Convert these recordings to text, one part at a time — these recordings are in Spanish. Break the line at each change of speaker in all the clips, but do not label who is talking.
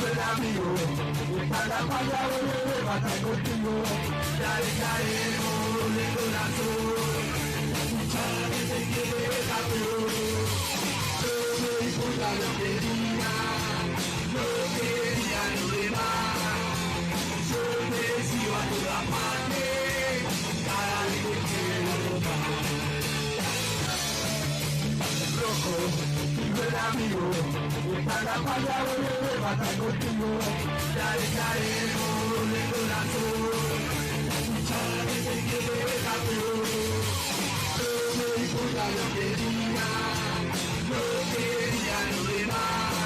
buen amigo, está la falla de matar contigo. Dale caemos de corazón, mucha gente quiere campeón. No me importa lo que digan, no quería lo demás. Yo me sigo a toda parte, cada vez que quiero más. Rojo, mi buen amigo, está la falla de matar contigo. Dale caemos de corazón, mucha gente quiere campeón. No me importa lo que digan, no quería lo demás.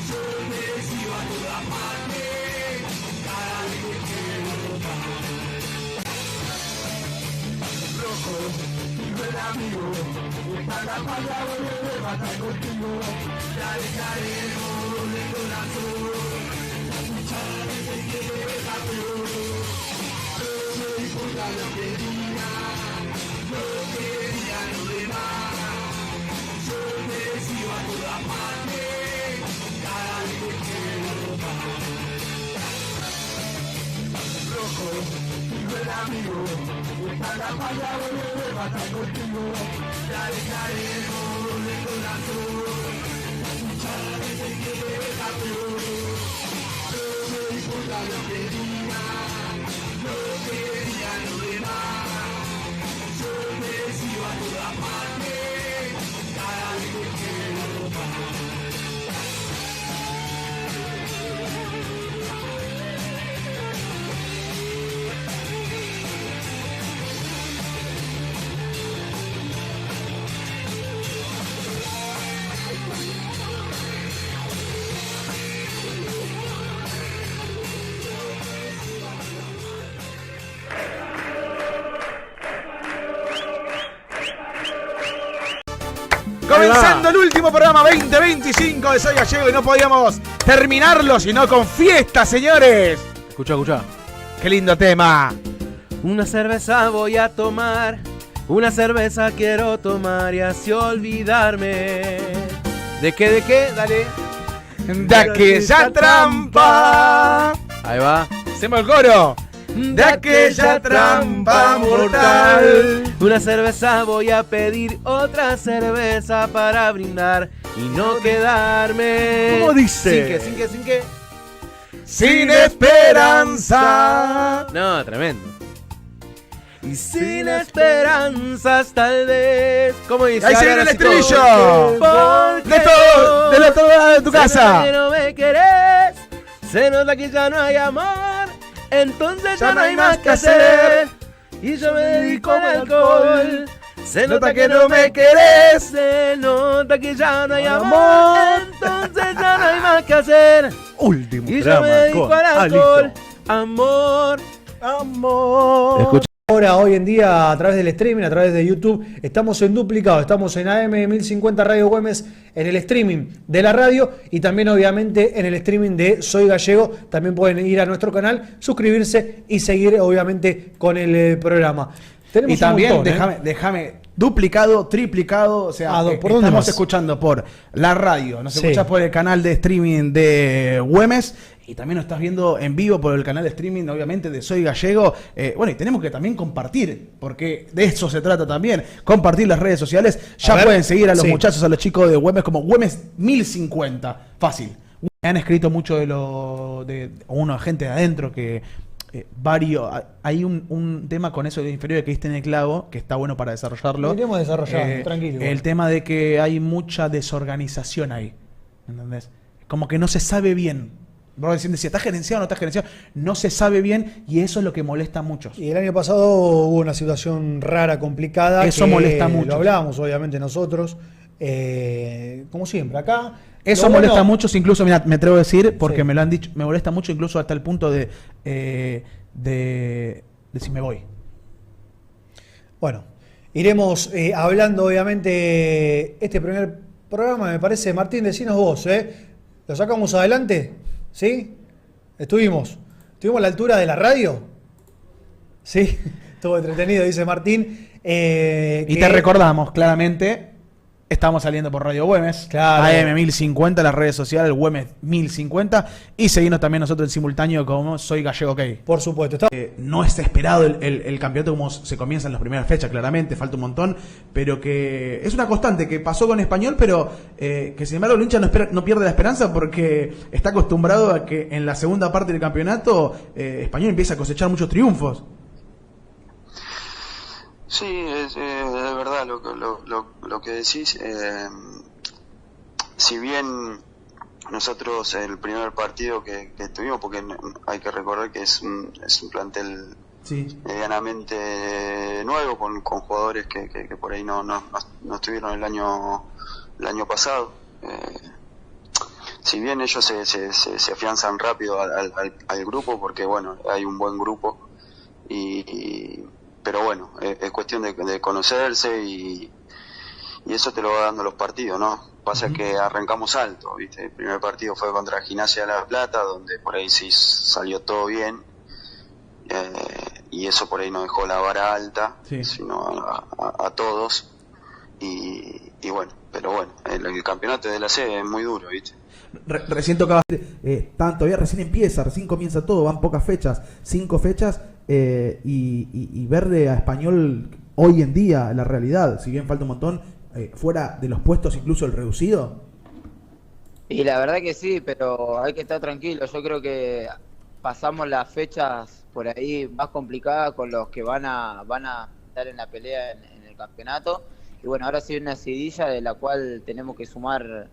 Yo me sigo a toda parte, cada vez que quiero más. Rojo, mi buen amigo, está la falla de matar contigo. Dale caemos de corazón, mucha gente quiere campeón. No me importa lo que digan, no quería lo demás. Yo me sigo a toda parte, cada vez que quiero más. Rojo, mi buen amigo, está la falla de matar contigo. Dale caemos de corazón, mucha gente quiere campeón. No me importa lo que digan, no quería lo demás. Yo me sigo a toda parte, cada vez que quiero más.
Comenzando el último programa 2025 de Soy Gallego y no podíamos terminarlo sino con fiesta, señores.
Escucha, escucha.
Qué lindo tema.
Una cerveza voy a tomar, una cerveza quiero tomar y así olvidarme. ¿De qué, de qué? Dale.
De aquella trampa.
Ahí va.
Hacemos el coro. De aquella trampa mortal.
Una cerveza voy a pedir, otra cerveza para brindar y no quedarme.
¿Cómo dice?
Sin qué.
Sin esperanza.
No, tremendo. Y sin esperanzas tal vez. ¿Cómo dice?
Ahí se viene el estribillo.
Porque
De todo de tu casa.
Se nota que no me querés, se nota que ya no hay amor, entonces ya no hay más que hacer. Y yo me dedico al alcohol. Se nota que no me querés, se nota que ya no hay amor, entonces ya no hay más que hacer.
Último
Y yo me dedico al alcohol. Amor.
Amor.
Ahora, hoy en día, a través del streaming, a través de YouTube, estamos en duplicado, estamos en AM 1050 Radio Güemes, en el streaming de la radio y también obviamente en el streaming de Soy Gallego. También pueden ir a nuestro canal, suscribirse y seguir obviamente con el programa. Tenemos
Y también,
un montón,
déjame, duplicado, triplicado, o sea,
¿por dónde
estamos
más?
escuchando por la radio, nos
Sí.
escuchás por el canal de streaming de Güemes y también nos estás viendo en vivo por el canal de streaming, obviamente, de Soy Gallego. Bueno, y tenemos que también compartir, porque de eso se trata también, compartir las redes sociales. Ya pueden seguir a los muchachos, a los chicos de Güemes como Güemes 1050, fácil. Me han escrito mucho de una gente de adentro que... hay un tema con eso de inferior que diste en el clavo, que está bueno para desarrollarlo.
Iremos desarrollando, tranquilo.
El tema de que hay mucha desorganización ahí, ¿entendés? Como que no se sabe bien. Vos decís, si está gerenciado o no está gerenciado, no se sabe bien y eso es lo que molesta a muchos.
Y el año pasado hubo una situación rara, complicada.
Eso
que
molesta mucho.
Lo hablábamos obviamente nosotros, como siempre, acá.
Eso molesta a muchos, incluso, mira, me atrevo a decir, porque
Sí.
me lo han dicho, me molesta mucho incluso hasta el punto de si me voy.
Bueno, iremos hablando obviamente este primer programa, me parece. Martín, decinos vos, ¿lo sacamos adelante? ¿Sí? ¿Estuvimos a la altura de la radio? ¿Sí? Estuvo entretenido, dice Martín.
Y te recordamos claramente Estamos saliendo por Radio Güemes,
Claro.
AM 1050, las redes sociales, Güemes 1050, y seguimos también nosotros en simultáneo como Soy Gallego OK.
Por supuesto. Está...
No es esperado el campeonato como se comienza en las primeras fechas, claramente, falta un montón, pero que es una constante que pasó con Español, pero que sin embargo el hincha no pierde la esperanza porque está acostumbrado a que en la segunda parte del campeonato Español empieza a cosechar muchos triunfos.
Sí, es verdad lo que decís. Si bien nosotros el primer partido que tuvimos, porque hay que recordar que es un plantel medianamente nuevo con jugadores que por ahí no estuvieron el año pasado. Si bien ellos se afianzan rápido al grupo, porque bueno, hay un buen grupo pero bueno, es cuestión de conocerse y eso te lo va dando los partidos, ¿no? Pasa que arrancamos alto, ¿viste? El primer partido fue contra Gimnasia de La Plata, donde por ahí sí salió todo bien, y eso por ahí no dejó la vara alta, sino a todos, y bueno, pero bueno, el campeonato de la C es muy duro, ¿viste?
Recién tocaba, todavía recién empieza, recién comienza todo, van pocas fechas, 5 fechas, y verle a Español hoy en día la realidad, si bien falta un montón, fuera de los puestos incluso el reducido.
Y la verdad que sí, pero hay que estar tranquilo. Yo creo que pasamos las fechas por ahí más complicadas con los que van a estar en la pelea en el campeonato. Y bueno, ahora sí hay una seguidilla de la cual tenemos que sumar,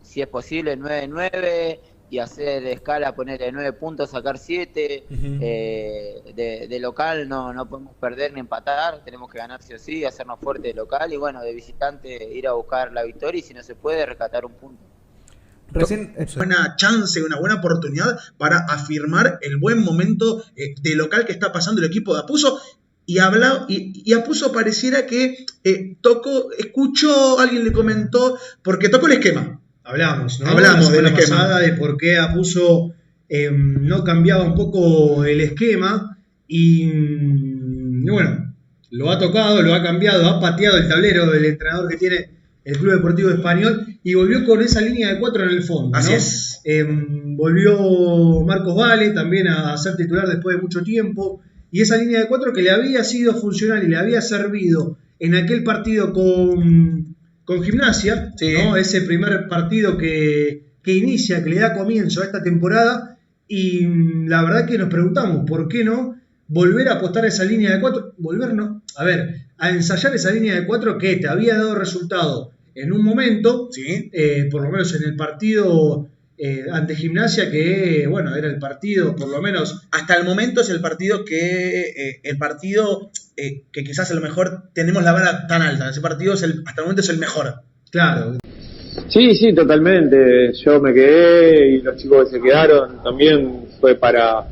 si es posible, 9-9 y hacer escala, ponerle 9 puntos, sacar 7. De local no podemos perder ni empatar, tenemos que ganar sí o sí, hacernos fuerte de local y bueno, de visitante ir a buscar la victoria y si no se puede, rescatar un punto.
Recién buena chance, una buena oportunidad para afirmar el buen momento de local que está pasando el equipo de Apuso. Y Apuso pareciera que escuchó, alguien le comentó, porque tocó el esquema.
Hablamos
del esquema
pasada de por qué Apuso no cambiaba un poco el esquema y bueno, lo ha tocado, lo ha cambiado, ha pateado el tablero del entrenador que tiene el Club Deportivo Español y volvió con esa línea de 4 en el fondo.
Así
¿no?
es.
Volvió Marcos Vale también a ser titular después de mucho tiempo y esa línea de 4 que le había sido funcional y le había servido en aquel partido con Gimnasia, ¿no? Ese primer partido que inicia, que le da comienzo a esta temporada y la verdad que nos preguntamos ¿por qué no volver a apostar a esa línea de 4? A ensayar esa línea de 4 que te había dado resultado en un momento, por lo menos en el partido ante Gimnasia, que bueno, era el partido, por lo menos
hasta el momento es el partido que quizás a lo mejor tenemos la vara tan alta. Ese partido hasta el momento es el mejor.
Claro.
Sí, totalmente. Yo me quedé y los chicos que se quedaron también fue para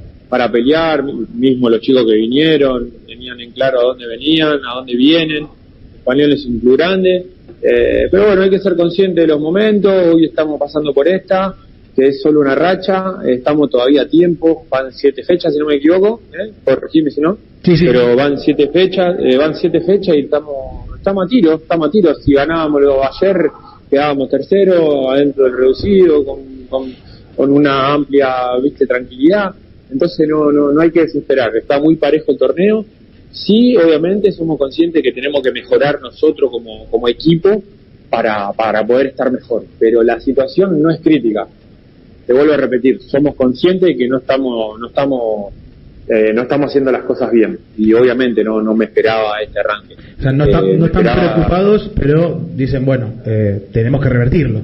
pelear. Mismo los chicos que vinieron tenían en claro a dónde venían, a dónde vienen. Español es un club grande, pero bueno, hay que ser consciente de los momentos. Hoy estamos pasando por esta, que es solo una racha, estamos todavía a tiempo, van 7 fechas si no me equivoco, corregime si no, pero van 7 fechas, y estamos a tiro, si ganábamos ayer quedábamos tercero, adentro del reducido, con una amplia tranquilidad, entonces no hay que desesperar, está muy parejo el torneo. Sí, obviamente somos conscientes que tenemos que mejorar nosotros como equipo para poder estar mejor, pero la situación no es crítica. Te vuelvo a repetir, somos conscientes de que no estamos haciendo las cosas bien y obviamente no me esperaba este arranque.
O sea, no están preocupados, pero dicen, bueno, tenemos que revertirlo.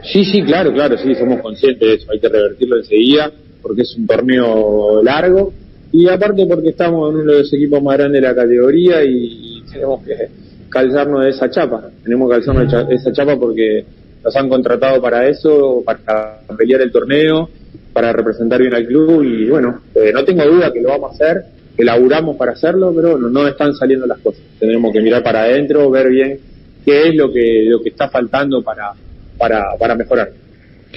Sí, claro, sí, somos conscientes de eso, hay que revertirlo enseguida porque es un torneo largo y aparte porque estamos en uno de los equipos más grandes de la categoría y tenemos que calzarnos de esa chapa, esa chapa porque nos han contratado para eso, para pelear el torneo, para representar bien al club y bueno, no tengo duda que lo vamos a hacer, que laburamos para hacerlo, pero no están saliendo las cosas. Tenemos que mirar para adentro, ver bien qué es lo que está faltando para mejorar.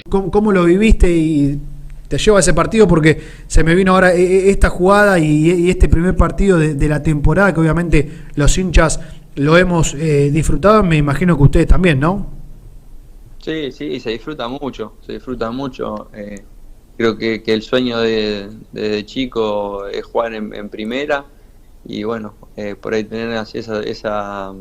¿Cómo lo viviste y te llevo a ese partido? Porque se me vino ahora esta jugada y este primer partido de la temporada que obviamente los hinchas lo hemos disfrutado, me imagino que ustedes también, ¿no?
Sí, sí, se disfruta mucho, se disfruta mucho. Creo que el sueño de chico es jugar en primera y bueno, por ahí tener así esa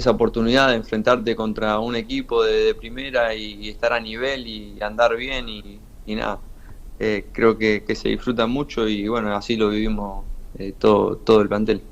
oportunidad de enfrentarte contra un equipo de primera y estar a nivel y andar bien y nada. Creo que se disfruta mucho y bueno, así lo vivimos todo el plantel.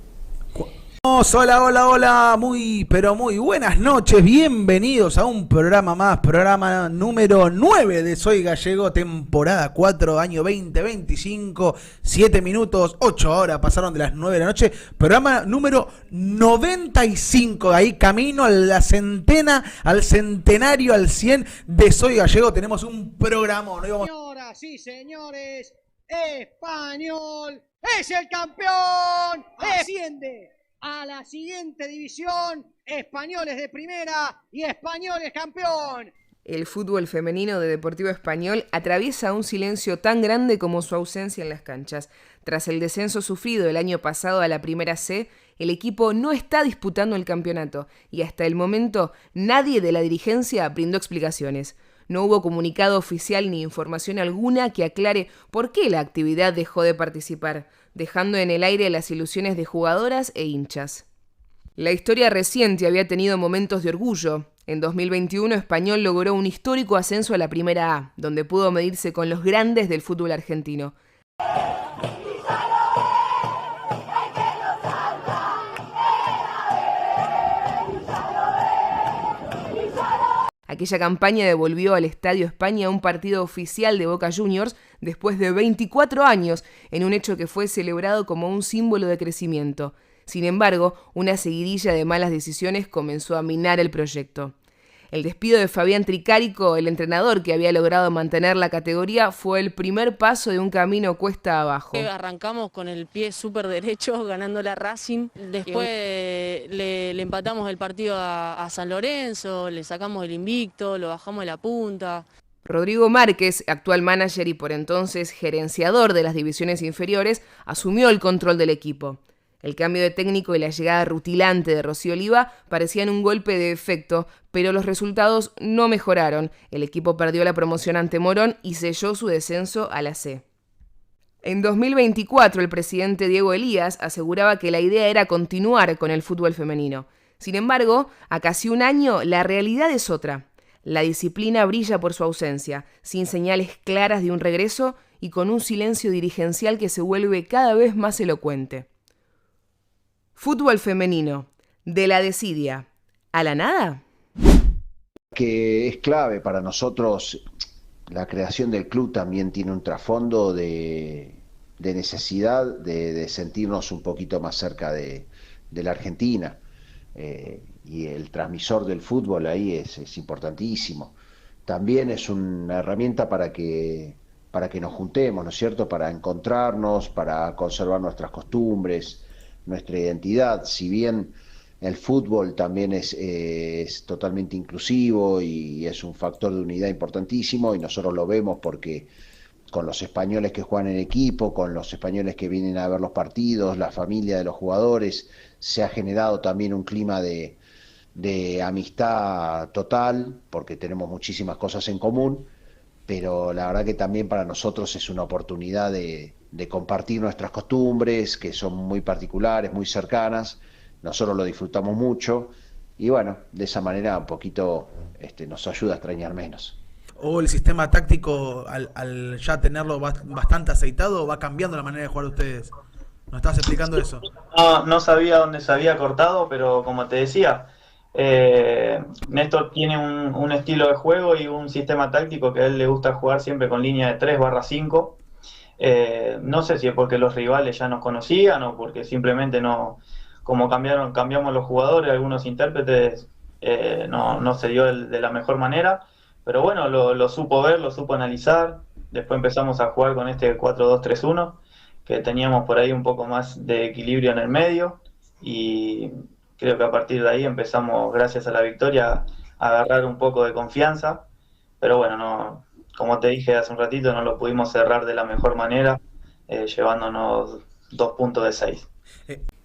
Hola, hola, hola, muy, pero muy buenas noches, bienvenidos a un programa más, programa número 9 de Soy Gallego, temporada 4, año 2025, 7 minutos, 8 horas, pasaron de las 9 de la noche, programa número 95, ahí camino a la centena, al centenario, al 100 de Soy Gallego, tenemos un programa, ¿no?
Señoras y señores, Español es el campeón, asciende a la siguiente división, Españoles de primera y Españoles campeón.
El fútbol femenino de Deportivo Español atraviesa un silencio tan grande como su ausencia en las canchas. Tras el descenso sufrido el año pasado a la Primera C, el equipo no está disputando el campeonato y hasta el momento nadie de la dirigencia brindó explicaciones. No hubo comunicado oficial ni información alguna que aclare por qué la actividad dejó de participar, dejando en el aire las ilusiones de jugadoras e hinchas. La historia reciente había tenido momentos de orgullo. En 2021, Español logró un histórico ascenso a la Primera A, donde pudo medirse con los grandes del fútbol argentino. Aquella campaña devolvió al Estadio España un partido oficial de Boca Juniors después de 24 años, en un hecho que fue celebrado como un símbolo de crecimiento. Sin embargo, una seguidilla de malas decisiones comenzó a minar el proyecto. El despido de Fabián Tricarico, el entrenador que había logrado mantener la categoría, fue el primer paso de un camino cuesta abajo.
Arrancamos con el pie súper derecho, ganando la Racing. Después le empatamos el partido a San Lorenzo, le sacamos el invicto, lo bajamos de la punta.
Rodrigo Márquez, actual manager y por entonces gerenciador de las divisiones inferiores, asumió el control del equipo. El cambio de técnico y la llegada rutilante de Rocío Oliva parecían un golpe de efecto, pero los resultados no mejoraron. El equipo perdió la promoción ante Morón y selló su descenso a la C. En 2024, el presidente Diego Elías aseguraba que la idea era continuar con el fútbol femenino. Sin embargo, a casi un año, la realidad es otra. La disciplina brilla por su ausencia, sin señales claras de un regreso y con un silencio dirigencial que se vuelve cada vez más elocuente. Fútbol femenino, de la desidia a la nada.
Que es clave para nosotros, la creación del club también tiene un trasfondo de necesidad de sentirnos un poquito más cerca de la Argentina. Y el transmisor del fútbol ahí es importantísimo. También es una herramienta para que nos juntemos, ¿no es cierto? Para encontrarnos, para conservar nuestras costumbres, nuestra identidad. Si bien el fútbol también es totalmente inclusivo y es un factor de unidad importantísimo, y nosotros lo vemos porque con los españoles que juegan en equipo, con los españoles que vienen a ver los partidos, la familia de los jugadores, se ha generado también un clima de amistad total, porque tenemos muchísimas cosas en común, pero la verdad que también para nosotros es una oportunidad de compartir nuestras costumbres, que son muy particulares, muy cercanas. Nosotros lo disfrutamos mucho y bueno, de esa manera un poquito nos ayuda a extrañar menos.
¿O el sistema táctico, al ya tenerlo bastante aceitado, va cambiando la manera de jugar ustedes? ¿Nos estás explicando eso?
No sabía dónde se había cortado, pero como te decía, Néstor tiene un estilo de juego y un sistema táctico que a él le gusta jugar siempre con línea de 3/5. No sé si es porque los rivales ya nos conocían o porque simplemente no, como cambiamos los jugadores, algunos intérpretes, no se dio de la mejor manera, pero bueno, lo supo ver, lo supo analizar. Después empezamos a jugar con este 4-2-3-1, que teníamos por ahí un poco más de equilibrio en el medio, y creo que a partir de ahí empezamos, gracias a la victoria, a agarrar un poco de confianza, pero bueno, no, como te dije hace un ratito, no lo pudimos cerrar de la mejor manera, llevándonos 2 puntos de 6.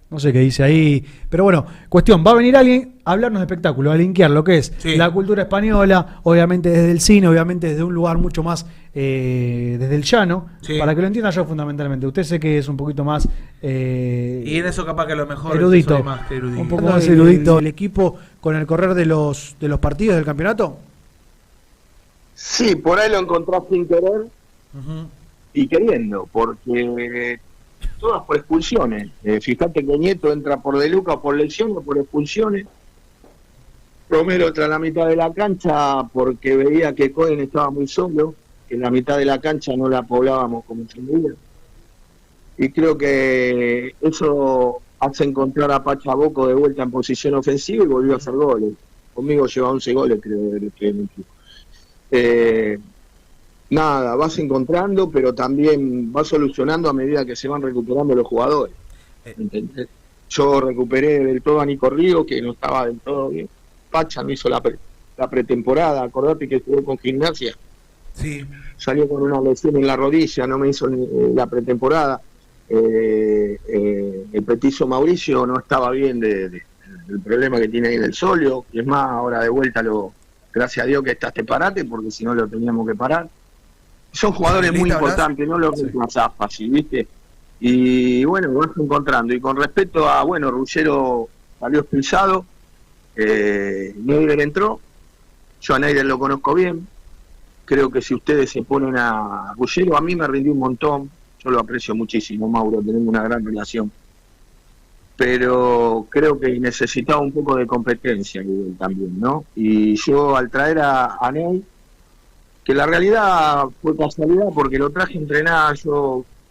No sé qué dice ahí. Pero bueno, cuestión, va a venir alguien a hablarnos de espectáculo, a linkear lo que es la cultura española, obviamente desde el cine, obviamente desde un lugar mucho más, desde el llano, para que lo entienda yo fundamentalmente. Usted sé que es un poquito más...
y en eso capaz que a lo mejor
erudito,
soy más que erudito.
un poco más erudito. ¿El equipo con el correr de los partidos del campeonato?
Sí, por ahí lo encontrás sin querer y queriendo, porque... todas por expulsiones. Fíjate que Nieto entra por De Luca por lesión o por expulsiones. Romero entra a la mitad de la cancha porque veía que Cohen estaba muy solo, que la mitad de la cancha no la poblábamos como se debía. Y creo que eso hace encontrar a Pachaboco de vuelta en posición ofensiva y volvió a hacer goles. Conmigo lleva 11 goles, creo, en el equipo. Nada, vas encontrando, pero también vas solucionando a medida que se van recuperando los jugadores. ¿Entendés? Yo recuperé del todo a Nico Río, que no estaba del todo bien. Pacha no hizo la pretemporada, acordate que jugó con Gimnasia.
Sí.
Salió con una lesión en la rodilla, no me hizo ni la pretemporada. El petizo Mauricio no estaba bien del problema que tiene ahí del solio. Y es más, ahora de vuelta, gracias a Dios que estás parate, porque si no lo teníamos que parar. Son jugadores muy importantes, no los reemplazás fácil, ¿viste? Y bueno, vas encontrando. Y con respecto a, bueno, Ruggero salió expulsado, Neider entró, yo a Neider lo conozco bien, creo que si ustedes se ponen a Ruggero, a mí me rindió un montón, yo lo aprecio muchísimo, Mauro, tenemos una gran relación, pero creo que necesitaba un poco de competencia también, ¿no? Y yo al traer a Ney, que la realidad fue casualidad porque lo traje a entrenar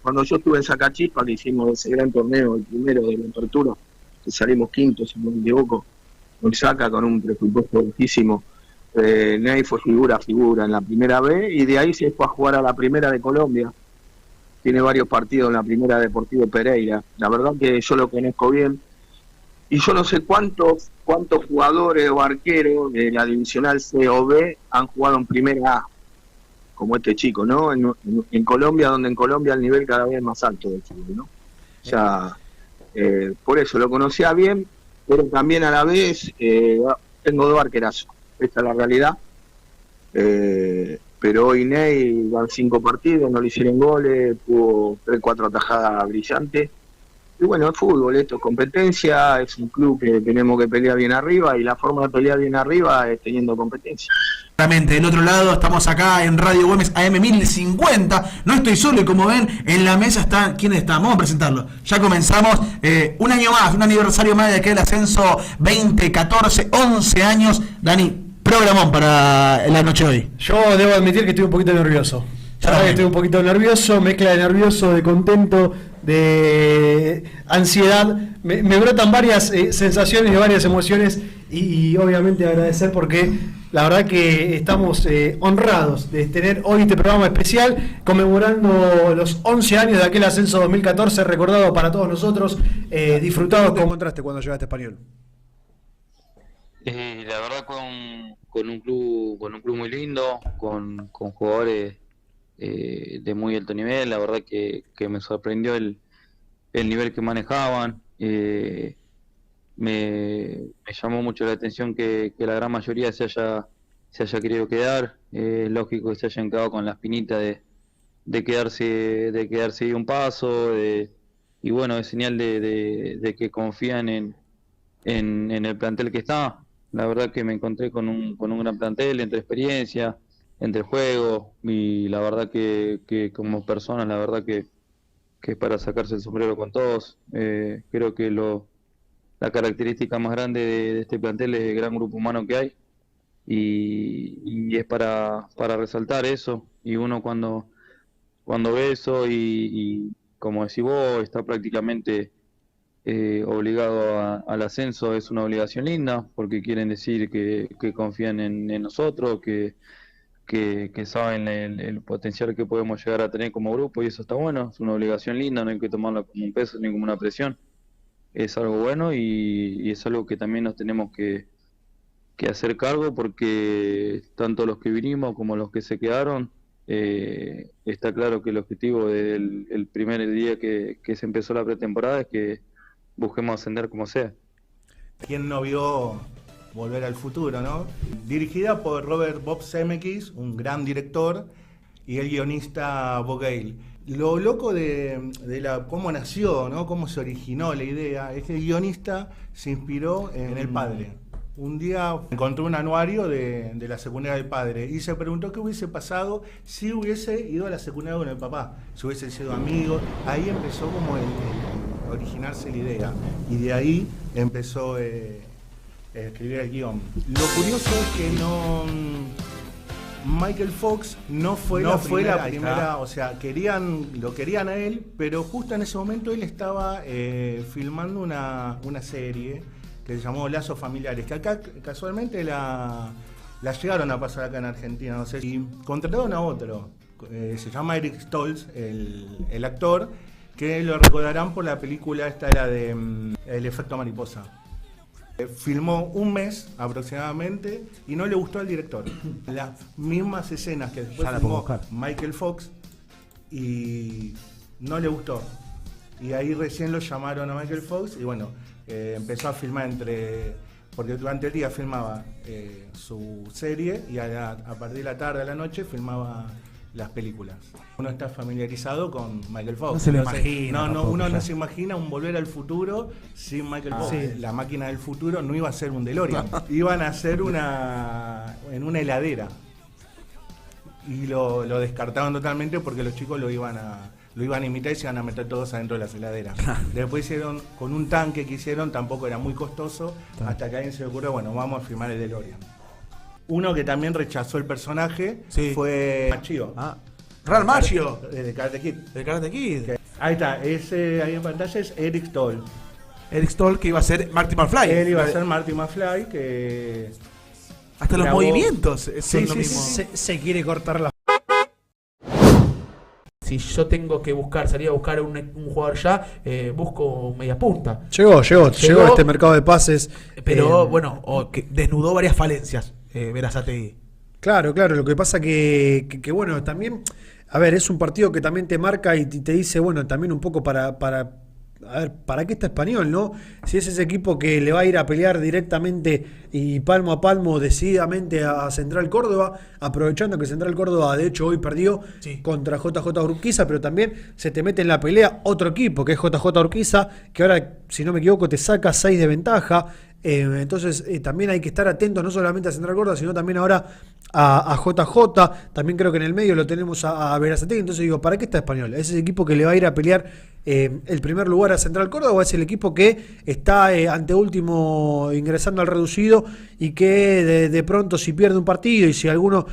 cuando yo estuve en Sacachispa, que hicimos ese gran torneo, el primero de la apertura, que salimos quintos, si no me equivoco, con Saca, con un presupuesto bajísimo. Ney fue figura en la primera B y de ahí se fue a jugar a la primera de Colombia. Tiene varios partidos en la primera Deportivo Pereira. La verdad que yo lo conozco bien. Y yo no sé cuántos jugadores o arqueros de la divisional C o B han jugado en primera A, como este chico, ¿no? En Colombia, donde en Colombia el nivel cada vez es más alto del fútbol, ¿no? O sea, por eso lo conocía bien, pero también a la vez tengo dos arquerazos, esta es la realidad. Pero hoy Ney van 5 partidos, no le hicieron goles, tuvo 3-4 atajadas brillantes. Y bueno, es fútbol, esto es competencia, es un club que tenemos que pelear bien arriba y la forma de pelear bien arriba es teniendo competencia.
Claramente, del otro lado estamos acá en Radio Güemes AM 1050. No estoy solo y como ven, en la mesa están. ¿Quiénes están? Vamos a presentarlo. Ya comenzamos un año más, un aniversario más de aquel ascenso 2014, 11 años. Dani, programón para la noche de hoy.
Yo debo admitir que estoy un poquito nervioso. Estoy un poquito nervioso, mezcla de nervioso, de contento, de ansiedad. Me brotan varias sensaciones y varias emociones y obviamente agradecer porque la verdad que estamos honrados de tener hoy este programa especial conmemorando los 11 años de aquel ascenso 2014 recordado para todos nosotros, disfrutados. ¿Cómo encontraste cuando llegaste a Español?
La verdad con un club muy lindo, con jugadores de muy alto nivel. La verdad que me sorprendió el nivel que manejaban. Me llamó mucho la atención que la gran mayoría se haya querido quedar. Es lógico que se hayan quedado con la espinita de quedarse ahí un paso, y bueno, es señal de que confían en el plantel que está. La verdad que me encontré con un gran plantel, entre experiencia, entre juego, y la verdad que como personas, la verdad que es para sacarse el sombrero con todos. Creo que la característica más grande de este plantel es el gran grupo humano que hay, y es para resaltar eso. Y uno cuando ve eso y como decís vos, está prácticamente obligado al ascenso, es una obligación linda, porque quieren decir que confían en nosotros, que saben el potencial que podemos llegar a tener como grupo, y eso está bueno. Es una obligación linda, no hay que tomarla como un peso ni como una presión. Es algo bueno y es algo que también nos tenemos que hacer cargo, porque tanto los que vinimos como los que se quedaron, está claro que el objetivo del primer día que se empezó la pretemporada es busquemos ascender como sea.
¿Quién no vio Volver al Futuro, no? Dirigida por Robert Bob Zemeckis, un gran director, y el guionista Bob Gale. Lo loco de cómo nació, ¿no? Cómo se originó la idea, es que el guionista se inspiró en el padre. Un día encontró un anuario de la secundaria del padre y se preguntó qué hubiese pasado si hubiese ido a la secundaria con el papá, si hubiesen sido amigos. Ahí empezó como el originarse la idea y de ahí empezó a escribir el guión. Lo curioso es que Michael Fox no fue la primera, o sea, lo querían a él, pero justo en ese momento él estaba filmando una serie que se llamó Lazos Familiares, que acá casualmente la llegaron a pasar acá en Argentina, no sé, y contrataron a otro, se llama Eric Stoltz, el actor, que lo recordarán por la película esta, la de El Efecto Mariposa. Filmó un mes aproximadamente y no le gustó al director. Las mismas escenas que después filmó Michael Fox y no le gustó. Y ahí recién lo llamaron a Michael Fox y bueno, empezó a filmar porque durante el día filmaba su serie y a partir de la tarde a la noche filmaba las películas. Uno está familiarizado con Michael Fox.
No se lo imagina.
Uno no se imagina un Volver al Futuro sin Michael Fox. Sí. La máquina del futuro no iba a ser un DeLorean. Iban a ser en una heladera. Y lo descartaron totalmente porque los chicos lo iban a imitar y se iban a meter todos adentro de las heladeras. Después hicieron, con un tanque que hicieron, tampoco era muy costoso, hasta que a alguien se le ocurrió, bueno, vamos a filmar el DeLorean. Uno que también rechazó el personaje fue Macchio.
Real Macchio.
De Karate Kid.
De Karate Kid.
Ahí está, ese ahí en pantalla es Eric Stoltz.
Eric Stoltz, que iba a ser Marty McFly.
Él iba a ser Marty McFly, que...
Hasta los movimientos son
lo mismo. Se quiere cortar la...
Si yo tengo que salir a buscar un jugador ya, busco media punta.
Llegó a este mercado de pases.
Pero bueno, que desnudó varias falencias, Berasategui.
Claro, lo que pasa que bueno, también, a ver, es un partido que también te marca y te dice, bueno, también un poco a ver, ¿para qué está Español, no? Si es ese equipo que le va a ir a pelear directamente y palmo a palmo, decididamente a Central Córdoba, aprovechando que Central Córdoba, de hecho, hoy perdió contra JJ Urquiza, pero también se te mete en la pelea otro equipo, que es JJ Urquiza, que ahora, si no me equivoco, te saca 6 de ventaja. Entonces, también hay que estar atentos no solamente a Central Córdoba, sino también ahora a JJ. También creo que en el medio lo tenemos a Berasategui. Entonces digo, ¿para qué está Español? ¿Es ese equipo que le va a ir a pelear el primer lugar a Central Córdoba o es el equipo que está anteúltimo ingresando al reducido y que de pronto si pierde un partido y si alguno...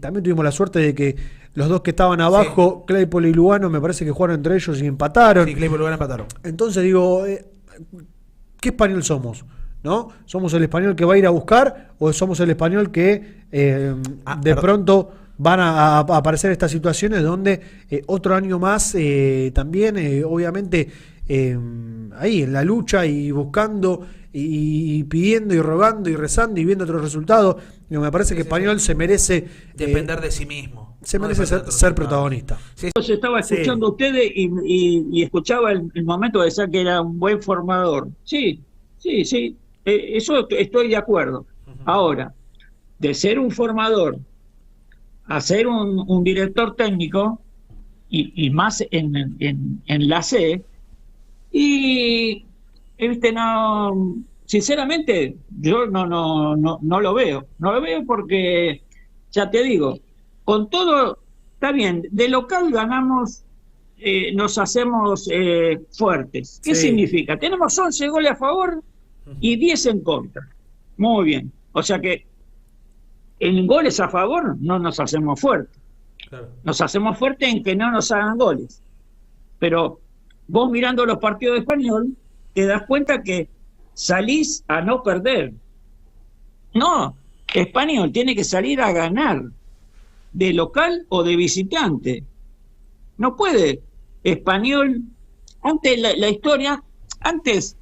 también tuvimos la suerte de que los dos que estaban abajo, Claypole y Lugano, me parece que jugaron entre ellos y empataron.
Sí, Claypole y Lugano empataron.
Entonces digo, ¿qué Español somos? ¿No? ¿Somos el Español que va a ir a buscar o somos el Español que de pronto van a aparecer estas situaciones donde otro año más también obviamente ahí en la lucha y buscando y pidiendo y rogando y rezando y viendo otros resultados? Me parece que Español se merece
depender de sí mismo,
se merece ser protagonista.
Yo estaba escuchando a ustedes y escuchaba el momento de decir que era un buen formador. Sí. Eso estoy de acuerdo. Ahora, de ser un formador a ser un director técnico y más en la C, y no, sinceramente yo no lo veo. No lo veo porque, ya te digo, con todo, está bien, de local ganamos, nos hacemos fuertes. ¿Qué significa? Tenemos 11 goles a favor y 10 en contra. Muy bien. O sea que en goles a favor no nos hacemos fuertes. Claro. Nos hacemos fuertes en que no nos hagan goles. Pero vos mirando los partidos de Español, te das cuenta que salís a no perder. No, Español tiene que salir a ganar, de local o de visitante. No puede Español, antes la historia, antes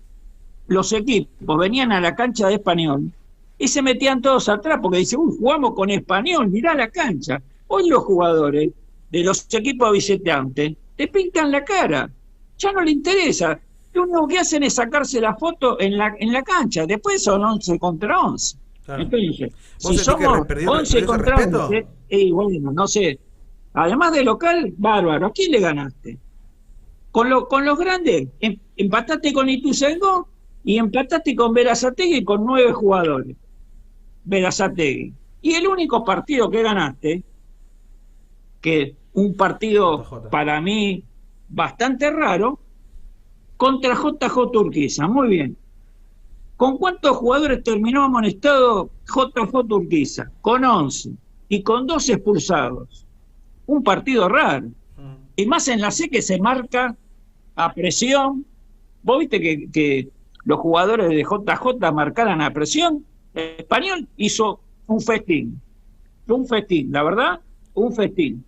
los equipos venían a la cancha de Español y se metían todos atrás porque dicen, jugamos con Español, mirá la cancha. Hoy los jugadores de los equipos visitantes te pintan la cara, ya no le interesa. lo único que hacen es sacarse la foto en la cancha. Después son 11 contra 11.
Claro.
Entonces,
¿Vos
si
sentís
somos
que perdió
11 contra
respeto?
11, y bueno, no sé. Además de local, bárbaro. ¿A quién le ganaste? Con los grandes, empataste con Ituzaingó y empataste con Berazategui con 9 jugadores. Berazategui. Y el único partido que ganaste, que un partido para mí bastante raro, contra JJ Urquiza. Muy bien. ¿Con cuántos jugadores terminó amonestado JJ Urquiza? Con 11 y con 2 expulsados. Un partido raro. Y más en la C que se marca a presión. ¿Vos viste que los jugadores de JJ marcaran a presión? El Español hizo un festín. Un festín, la verdad, un festín.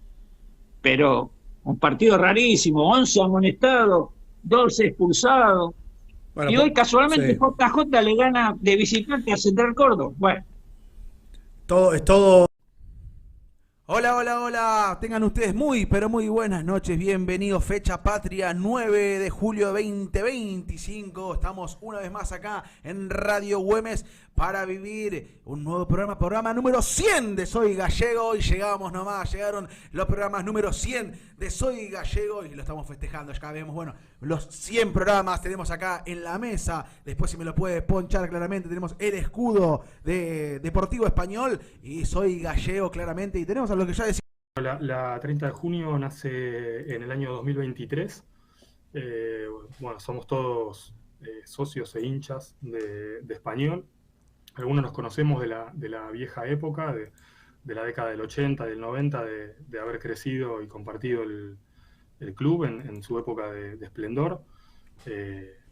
Pero un partido rarísimo, 11 amonestados, 12 expulsados. Bueno, y hoy casualmente sí. JJ le gana de visitante a Central Córdoba. Bueno.
Es todo. Hola, hola, hola. Tengan ustedes muy, pero muy buenas noches. Bienvenidos. Fecha patria, 9 de julio de 2025. Estamos una vez más acá en Radio Güemes para vivir un nuevo programa número 100 de Soy Gallego. Y llegamos nomás, llegaron los programas número 100 de Soy Gallego y lo estamos festejando. Ya vemos, bueno, los 100 programas tenemos acá en la mesa. Después, si me lo puede ponchar claramente, tenemos el escudo de Deportivo Español y Soy Gallego claramente. Y tenemos a lo que ya decía.
La 30 de junio nace en el año 2023. Bueno, somos todos socios e hinchas de Español. Algunos nos conocemos de la vieja época, de la década del 80, del 90, de haber crecido y compartido el club en su época de esplendor.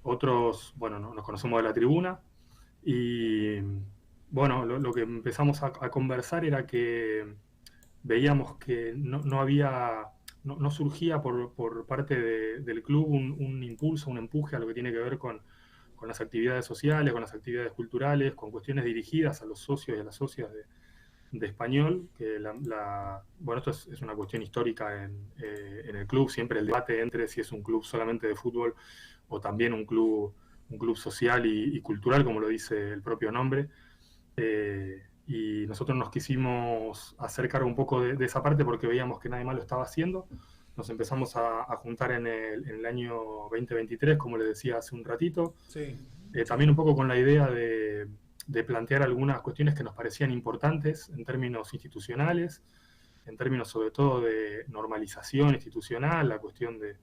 Otros, bueno, nos conocemos de la tribuna. Y bueno, lo que empezamos a conversar era que veíamos que no surgía por parte del club un impulso, un empuje a lo que tiene que ver con las actividades sociales, con las actividades culturales, con cuestiones dirigidas a los socios y a las socias de Español, que bueno, esto es una cuestión histórica en el club, siempre el debate entre si es un club solamente de fútbol o también un club social y cultural, como lo dice el propio nombre. Y nosotros nos quisimos hacer cargo un poco de esa parte porque veíamos que nadie más lo estaba haciendo. Nos empezamos a juntar en el año 2023, como les decía hace un ratito. Sí. También un poco con la idea de plantear algunas cuestiones que nos parecían importantes en términos institucionales, en términos sobre todo de normalización institucional, la cuestión de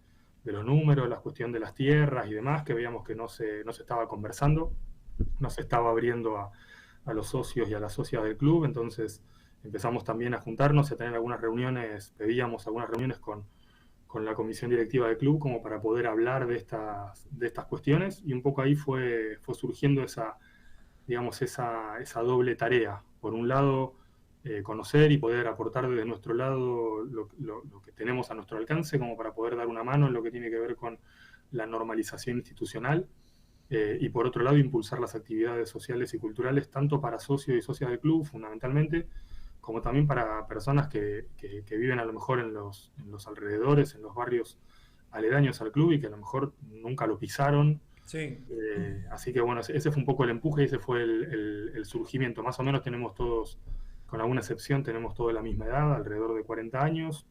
los números, la cuestión de las tierras y demás, que veíamos que no se estaba conversando, no se estaba abriendo a los socios y a las socias del club. Entonces empezamos también a juntarnos, a tener algunas reuniones, pedíamos algunas reuniones con la comisión directiva del club como para poder hablar de estas cuestiones, y un poco ahí fue surgiendo esa doble tarea. Por un lado, conocer y poder aportar desde nuestro lado lo que tenemos a nuestro alcance como para poder dar una mano en lo que tiene que ver con la normalización institucional, y por otro lado impulsar las actividades sociales y culturales tanto para socios y socias del club fundamentalmente, como también para personas que viven a lo mejor en los alrededores, en los barrios aledaños al club y que a lo mejor nunca lo pisaron. Sí. Así que bueno, ese fue un poco el empuje y ese fue el surgimiento. Más o menos tenemos todos, con alguna excepción, tenemos todos la misma edad, alrededor de 40 años.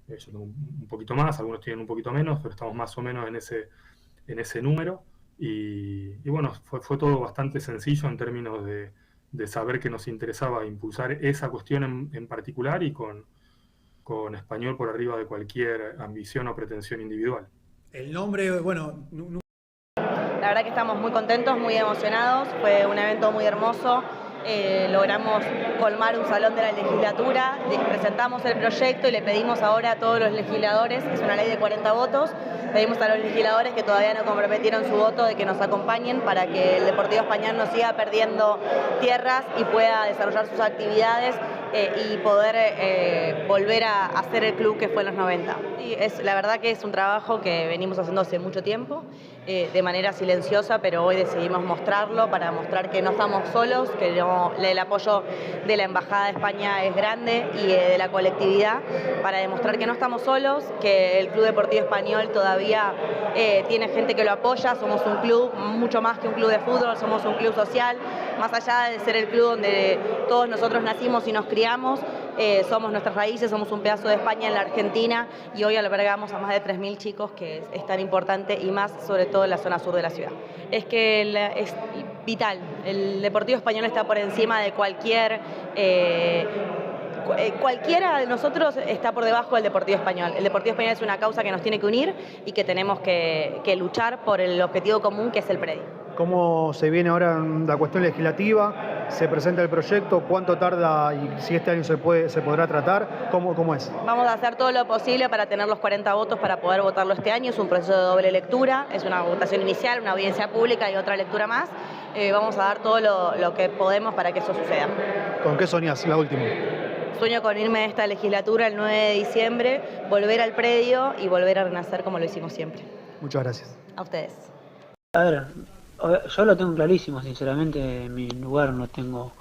Yo tengo un poquito más, algunos tienen un poquito menos, pero estamos más o menos en ese número. Y bueno, fue todo bastante sencillo en términos de saber que nos interesaba impulsar esa cuestión en particular y con Español por arriba de cualquier ambición o pretensión individual.
El nombre, bueno...
La verdad que estamos muy contentos, muy emocionados, fue un evento muy hermoso. Logramos colmar un salón de la legislatura, presentamos el proyecto y le pedimos ahora a todos los legisladores, es una ley de 40 votos, pedimos a los legisladores que todavía no comprometieron su voto de que nos acompañen para que el Deportivo Español no siga perdiendo tierras y pueda desarrollar sus actividades y poder volver a ser el club que fue en los 90. Sí, la verdad que es un trabajo que venimos haciendo hace mucho tiempo, de manera silenciosa, pero hoy decidimos mostrarlo para mostrar que no estamos solos, que el apoyo de la Embajada de España es grande y de la colectividad, para demostrar que no estamos solos, que el Club Deportivo Español todavía tiene gente que lo apoya, somos un club, mucho más que un club de fútbol, somos un club social, más allá de ser el club donde todos nosotros nacimos y nos criamos, somos nuestras raíces, somos un pedazo de España en la Argentina y hoy albergamos a más de 3.000 chicos, que es tan importante y más sobre todo en la zona sur de la ciudad. Es que es vital, el Deportivo Español está por encima de cualquiera de nosotros está por debajo del Deportivo Español. El Deportivo Español es una causa que nos tiene que unir y que tenemos que luchar por el objetivo común que es el predio.
¿Cómo se viene ahora la cuestión legislativa? ¿Se presenta el proyecto? ¿Cuánto tarda y si este año se podrá tratar? ¿Cómo es?
Vamos a hacer todo lo posible para tener los 40 votos para poder votarlo este año. Es un proceso de doble lectura, es una votación inicial, una audiencia pública y otra lectura más. Vamos a dar todo lo que podemos para que eso suceda.
¿Con qué soñás, la última?
Sueño con irme de esta legislatura el 9 de diciembre, volver al predio y volver a renacer como lo hicimos siempre.
Muchas gracias.
A ustedes.
A ver, yo lo tengo clarísimo, sinceramente, en mi lugar no tengo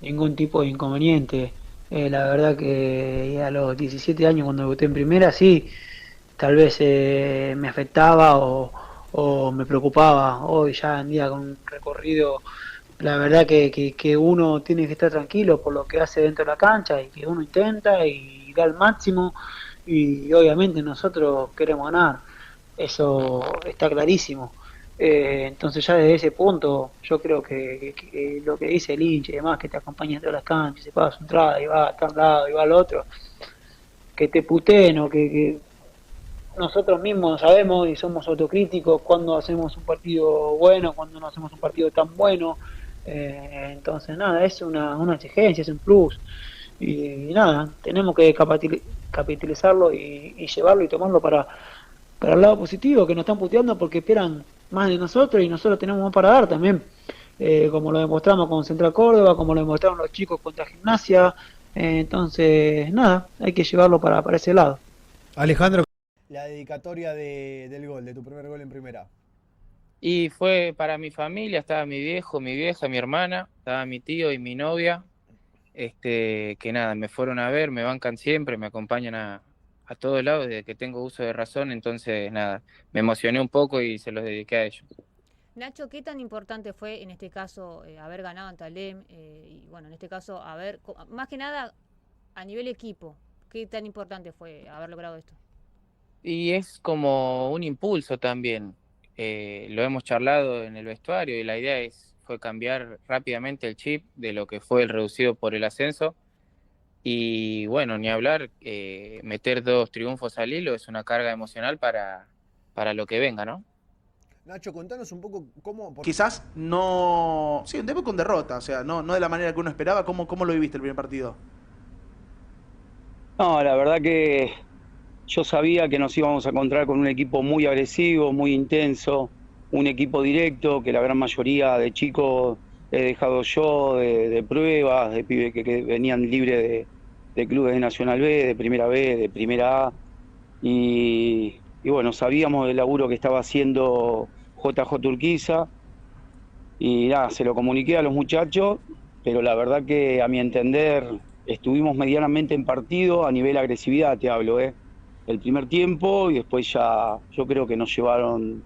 ningún tipo de inconveniente. La verdad que a los 17 años cuando debuté en primera, sí, tal vez me afectaba o me preocupaba. Hoy ya en día con un recorrido, la verdad que uno tiene que estar tranquilo por lo que hace dentro de la cancha y que uno intenta y da el máximo y obviamente nosotros queremos ganar, eso está clarísimo. Entonces ya desde ese punto yo creo que lo que dice el hincha y demás, que te acompaña en todas las canchas, se paga su entrada y va a tal lado y va al otro, que te puteen o que nosotros mismos sabemos y somos autocríticos cuando hacemos un partido bueno, cuando no hacemos un partido tan bueno. Entonces nada, es una exigencia, es un plus y nada, tenemos que capitalizarlo y llevarlo y tomarlo para el lado positivo, que nos están puteando porque esperan más de nosotros y nosotros tenemos más para dar también, como lo demostramos con Central Córdoba, como lo demostraron los chicos contra Gimnasia. Entonces nada, hay que llevarlo para ese lado.
Alejandro, la dedicatoria del gol, de tu primer gol en primera.
Y fue para mi familia, estaba mi viejo, mi vieja, mi hermana, estaba mi tío y mi novia, que nada, me fueron a ver, me bancan siempre, me acompañan a todos lados desde que tengo uso de razón, entonces nada, me emocioné un poco y se los dediqué a ellos.
Nacho, ¿qué tan importante fue en este caso haber ganado en Talem? Y bueno, en este caso, más que nada a nivel equipo, ¿qué tan importante fue haber logrado esto?
Y es como un impulso también. Lo hemos charlado en el vestuario y la idea fue cambiar rápidamente el chip de lo que fue el reducido por el ascenso y bueno, ni hablar, meter 2 triunfos al hilo es una carga emocional para lo que venga, ¿no?
Nacho, contanos un poco cómo...
Quizás no... Sí, un debut con derrota, o sea, no de la manera que uno esperaba. ¿Cómo lo viviste el primer partido?
No, la verdad que yo sabía que nos íbamos a encontrar con un equipo muy agresivo, muy intenso, un equipo directo, que la gran mayoría de chicos he dejado yo, de pruebas, de pibes que venían libres de clubes de Nacional B, de Primera B, de Primera A. Y bueno, sabíamos del laburo que estaba haciendo JJ Urquiza. Y nada, se lo comuniqué a los muchachos, pero la verdad que a mi entender estuvimos medianamente en partido, a nivel agresividad te hablo, el primer tiempo y después ya yo creo que nos llevaron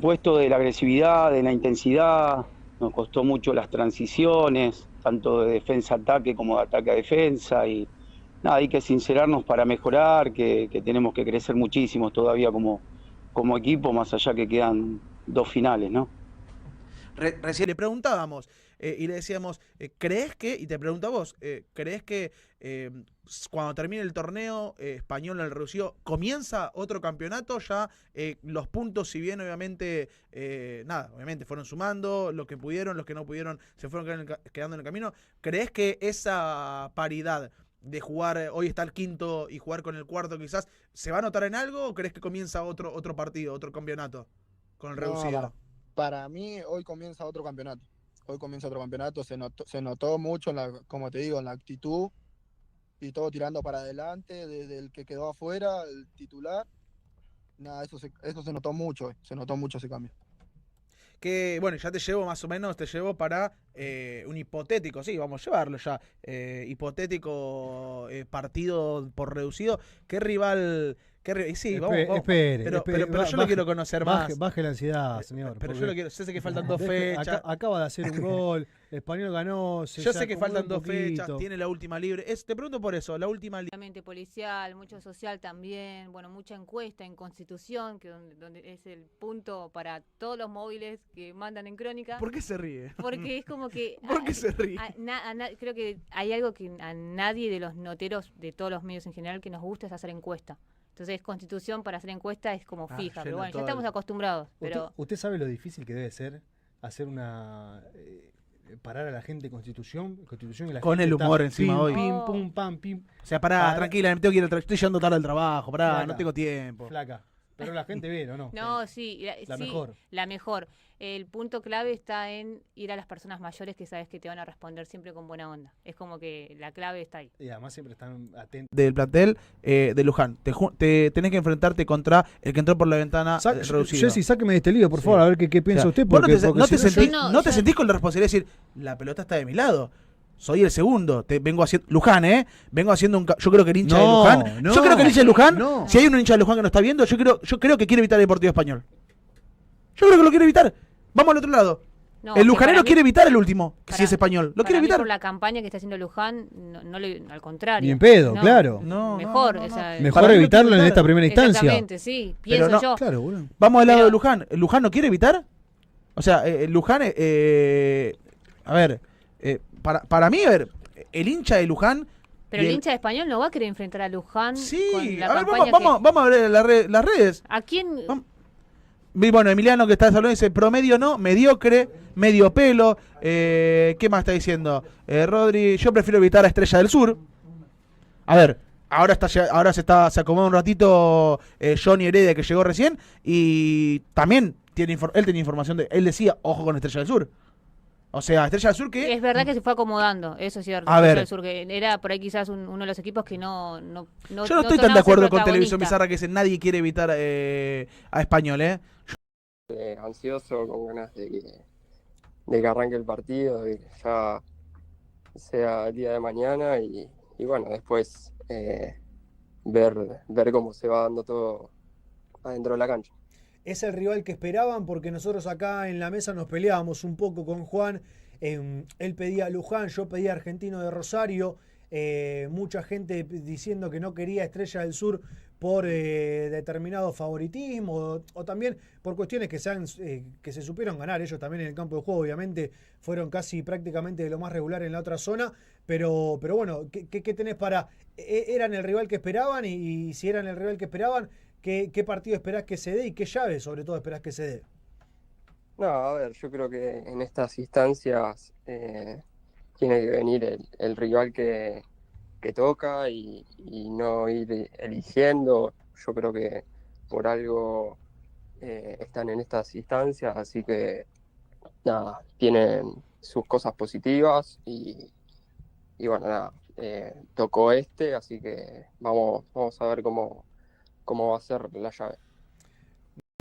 puesto de la agresividad, de la intensidad, nos costó mucho las transiciones, tanto de defensa a ataque como de ataque a defensa y nada, hay que sincerarnos para mejorar, que tenemos que crecer muchísimo todavía como equipo, más allá que quedan 2 finales, ¿no?
Recién le preguntábamos y le decíamos, ¿crees que, y te pregunto a vos, ¿crees que cuando termine el torneo español el reducido, comienza otro campeonato? Ya los puntos, si bien obviamente, obviamente fueron sumando, los que pudieron, los que no pudieron se fueron quedando en el camino. ¿Crees que esa paridad de jugar, hoy está el quinto y jugar con el cuarto quizás, se va a notar en algo o crees que comienza otro partido, otro campeonato con el reducido?
Para mí hoy comienza otro campeonato. Se notó mucho, como te digo, en la actitud. y todo tirando para adelante, desde el que quedó afuera, el titular. Nada, eso se notó mucho ese cambio.
Que, bueno, ya te llevo más o menos, para un hipotético, sí, vamos a llevarlo ya, hipotético partido por reducido. ¿Qué rival? Sí, vamos.
Espere,
pero yo lo quiero conocer más.
Baje la ansiedad, señor.
Pero yo lo quiero, sé que faltan 2 fechas.
Acaba de hacer un gol, Español ganó.
Yo sé que faltan 2 fechas, tiene la última libre. Te pregunto por eso, la última libre.
Policial, mucho social también, bueno, mucha encuesta en Constitución, que donde es el punto para todos los móviles que mandan en Crónica.
¿Por qué se ríe?
Porque es como que...
¿Por qué se ríe?
Creo que hay algo que a nadie de los noteros, de todos los medios en general, que nos gusta es hacer encuesta. Entonces, Constitución para hacer encuesta es como fija, pero bueno, ya estamos acostumbrados. Pero...
¿Usted sabe lo difícil que debe ser hacer parar a la gente Constitución y la
con
gente
el humor encima
pim,
hoy.
Pim, pum, pam, pim.
O sea, tranquila, me tengo que ir estoy llegando tarde al trabajo,
Flaca,
no tengo tiempo.
Flaca. Pero la gente ve, ¿no?
No, sí,
mejor.
La mejor. El punto clave está en ir a las personas mayores que sabes que te van a responder siempre con buena onda. Es como que la clave está ahí.
Y además siempre están atentos.
Del plantel de Luján. Te tenés que enfrentarte contra el que entró por la ventana reducida.
Jessy, sáqueme de este lío, por favor, a ver qué piensa usted.
Vos no te sentís con la responsabilidad de decir, la pelota está de mi lado. Soy el segundo. Vengo haciendo. Luján, vengo haciendo yo creo que el hincha de Luján. Yo creo que el hincha de Luján. Si hay un hincha de Luján que no está viendo, yo creo que quiere evitar el Deportivo Español. Yo creo que lo quiere evitar. Vamos al otro lado.
No,
el lujanero quiere evitar el último, si es español. Lo quiere evitar.
Por la campaña que está haciendo Luján, al contrario.
Ni en pedo, claro.
Mejor.
Mejor evitarlo en esta primera instancia.
Exactamente, sí. Pienso yo.
Claro, bueno.
Vamos al lado de Luján. ¿El Luján no quiere evitar? O sea, Luján, a ver, para mí, el hincha de Luján...
Pero el hincha de Español no va a querer enfrentar a Luján.
Sí,
con la
a ver,
campaña
vamos a ver las redes.
¿A quién?
Bueno, Emiliano que está en Salón dice, promedio no, mediocre, medio pelo. ¿Qué más está diciendo? Rodri, yo prefiero evitar a Estrella del Sur. A ver, ahora se acomoda un ratito Johnny Heredia, que llegó recién, y también él tenía información él decía, ojo con Estrella del Sur. O sea, Estrella del Sur que...
Es verdad que se fue acomodando, eso es cierto.
A ver.
Del Sur, que era por ahí quizás uno de los equipos que no
yo no estoy tan de acuerdo con Televisión Bizarra que dice nadie quiere evitar a Español,
ansioso, con ganas de que arranque el partido, de que ya sea el día de mañana y bueno, después ver cómo se va dando todo adentro de la cancha.
Es el rival que esperaban, porque nosotros acá en la mesa nos peleábamos un poco con Juan. Él pedía a Luján, yo pedía a Argentino de Rosario. Mucha gente diciendo que no quería Estrella del Sur por determinado favoritismo o también por cuestiones que se supieron ganar. Ellos también en el campo de juego obviamente fueron casi prácticamente de lo más regular en la otra zona, pero bueno, ¿qué tenés para...? ¿Eran el rival que esperaban? Y si eran el rival que esperaban, ¿qué partido esperás que se dé y qué llave sobre todo esperás que se dé?
No, a ver, yo creo que en estas instancias tiene que venir el rival que toca y no ir eligiendo. Yo creo que por algo están en estas instancias, así que nada, tienen sus cosas positivas y bueno, nada, tocó así que vamos a ver cómo va a ser la llave.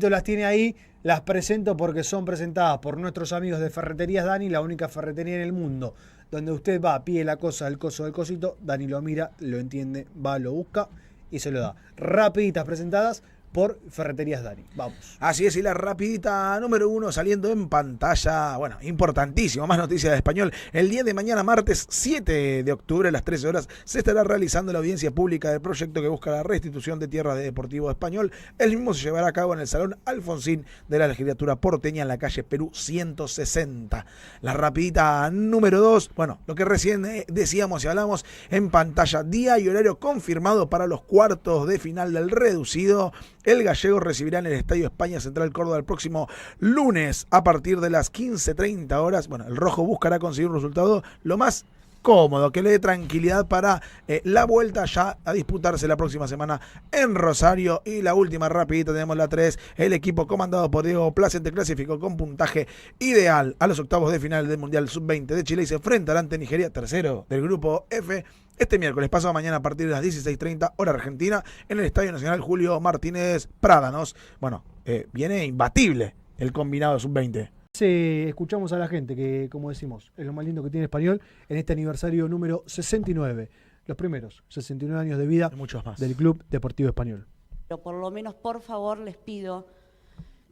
Las tiene ahí, las presento porque son presentadas por nuestros amigos de Ferreterías Dani, la única ferretería en el mundo donde usted va, pide la cosa, el coso del cosito, Dani lo mira, lo entiende, va, lo busca y se lo da. Rapiditas presentadas por Ferreterías Dani. Vamos.
Así es, y la rapidita número 1 saliendo en pantalla. Bueno, importantísimo, más noticias de Español. El día de mañana, martes 7 de octubre, a las 13 horas, se estará realizando la audiencia pública del proyecto que busca la restitución de tierra de Deportivo Español. El mismo se llevará a cabo en el Salón Alfonsín de la Legislatura porteña en la calle Perú 160. La rapidita número 2, bueno, lo que recién decíamos y hablamos en pantalla, día y horario confirmado para los cuartos de final del reducido. El Gallego recibirá en el Estadio España Central Córdoba el próximo lunes a partir de las 15:30 horas. Bueno, el rojo buscará conseguir un resultado lo más cómodo, que le dé tranquilidad para la vuelta ya a disputarse la próxima semana en Rosario. Y la última rapidita, tenemos la 3, el equipo comandado por Diego Placente clasificó con puntaje ideal a los octavos de final del Mundial Sub-20 de Chile y se enfrentará ante Nigeria, tercero del grupo F, este miércoles pasado mañana a partir de las 16:30 hora argentina en el Estadio Nacional Julio Martínez Prádanos. Bueno, viene imbatible el combinado Sub-20.
Escuchamos a la gente que, como decimos, es lo más lindo que tiene Español en este aniversario número 69, los primeros 69 años de vida del Club Deportivo Español.
Pero por lo menos, por favor, les pido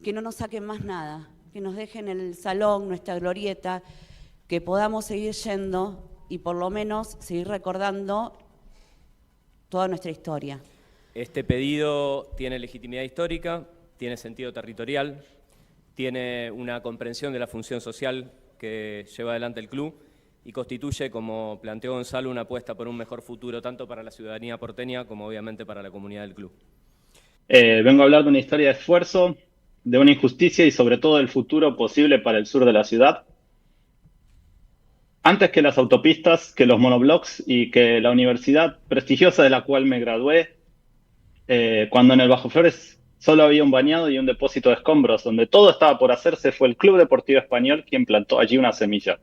que no nos saquen más nada, que nos dejen el salón, nuestra glorieta, que podamos seguir yendo y por lo menos seguir recordando toda nuestra historia.
Este pedido tiene legitimidad histórica, tiene sentido territorial, tiene una comprensión de la función social que lleva adelante el club y constituye, como planteó Gonzalo, una apuesta por un mejor futuro tanto para la ciudadanía porteña como obviamente para la comunidad del club.
Vengo a hablar de una historia de esfuerzo, de una injusticia y sobre todo del futuro posible para el sur de la ciudad. Antes que las autopistas, que los monoblocks y que la universidad prestigiosa de la cual me gradué, cuando en el Bajo Flores solo había un bañado y un depósito de escombros, donde todo estaba por hacerse, fue el Club Deportivo Español quien plantó allí una semilla.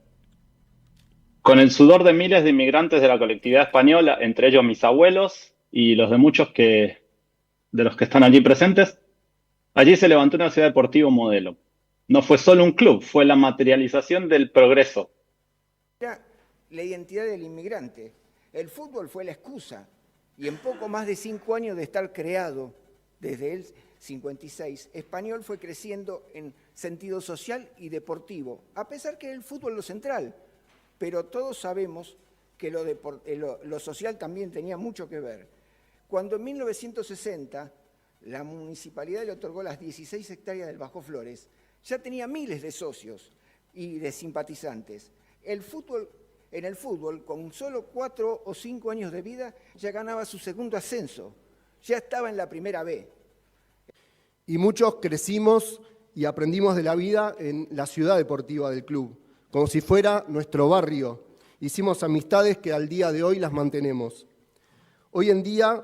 Con el sudor de miles de inmigrantes de la colectividad española, entre ellos mis abuelos y los de muchos de los que están allí presentes, allí se levantó una ciudad deportiva modelo. No fue solo un club, fue la materialización del progreso.
La identidad del inmigrante. El fútbol fue la excusa y en poco más de 5 años de estar creado, desde el 56, Español fue creciendo en sentido social y deportivo, a pesar que el fútbol lo central, pero todos sabemos que lo social también tenía mucho que ver. Cuando en 1960 la municipalidad le otorgó las 16 hectáreas del Bajo Flores, ya tenía miles de socios y de simpatizantes. En el fútbol, con solo 4 o 5 años de vida, ya ganaba su segundo ascenso, ya estaba en la primera B.
Y muchos crecimos y aprendimos de la vida en la ciudad deportiva del club, como si fuera nuestro barrio. Hicimos amistades que al día de hoy las mantenemos. Hoy en día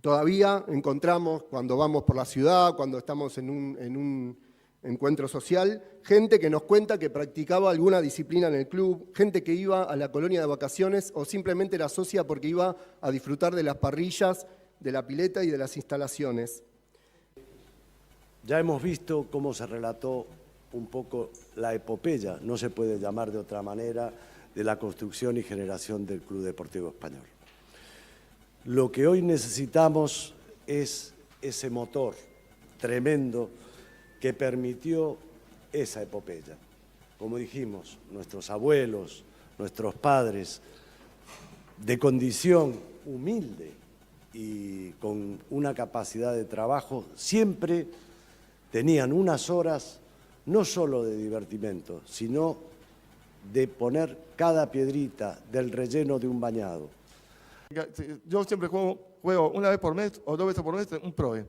todavía encontramos, cuando vamos por la ciudad, cuando estamos en un encuentro social, gente que nos cuenta que practicaba alguna disciplina en el club, gente que iba a la colonia de vacaciones o simplemente era socia porque iba a disfrutar de las parrillas, de la pileta y de las instalaciones.
Ya hemos visto cómo se relató un poco la epopeya, no se puede llamar de otra manera, de la construcción y generación del Club Deportivo Español. Lo que hoy necesitamos es ese motor tremendo que permitió esa epopeya. Como dijimos, nuestros abuelos, nuestros padres, de condición humilde y con una capacidad de trabajo, siempre tenían unas horas no solo de divertimento, sino de poner cada piedrita del relleno de un bañado.
Yo siempre juego una vez por mes o 2 veces por mes un PROE.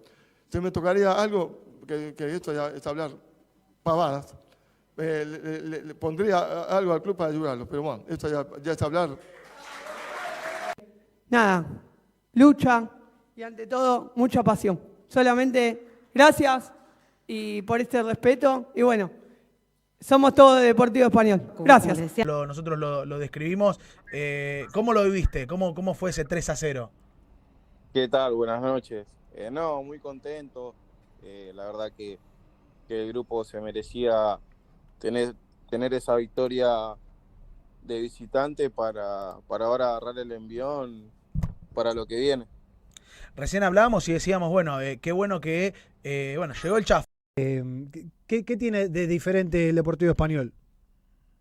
Si me tocaría algo, que esto ya es hablar pavadas, le pondría algo al club para ayudarlo, pero bueno, esto ya es hablar.
Nada, lucha y ante todo mucha pasión. Solamente gracias y por este respeto y bueno, somos todos de Deportivo Español. Gracias.
Nosotros lo describimos. ¿Cómo lo viviste? ¿Cómo fue ese 3-0?
¿Qué tal? Buenas noches. No, muy contento. La verdad que el grupo se merecía tener esa victoria de visitante para ahora agarrar el envión para lo que viene.
Recién hablábamos y decíamos, bueno, qué bueno que llegó el Chaf.
¿Qué tiene de diferente el Deportivo Español?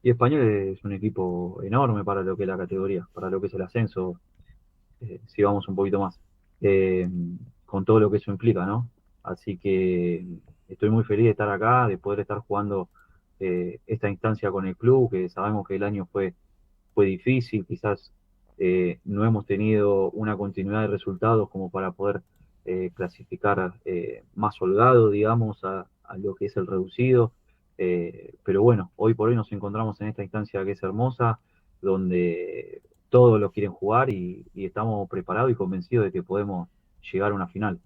Y Español es un equipo enorme para lo que es la categoría, para lo que es el ascenso, si vamos un poquito más, con todo lo que eso implica, ¿no? Así que estoy muy feliz de estar acá, de poder estar jugando esta instancia con el club, que sabemos que el año fue difícil, quizás no hemos tenido una continuidad de resultados como para poder clasificar más holgado, digamos, a lo que es el reducido, pero bueno, hoy por hoy nos encontramos en esta instancia que es hermosa, donde todos lo quieren jugar y estamos preparados y convencidos de que podemos llegar a una final.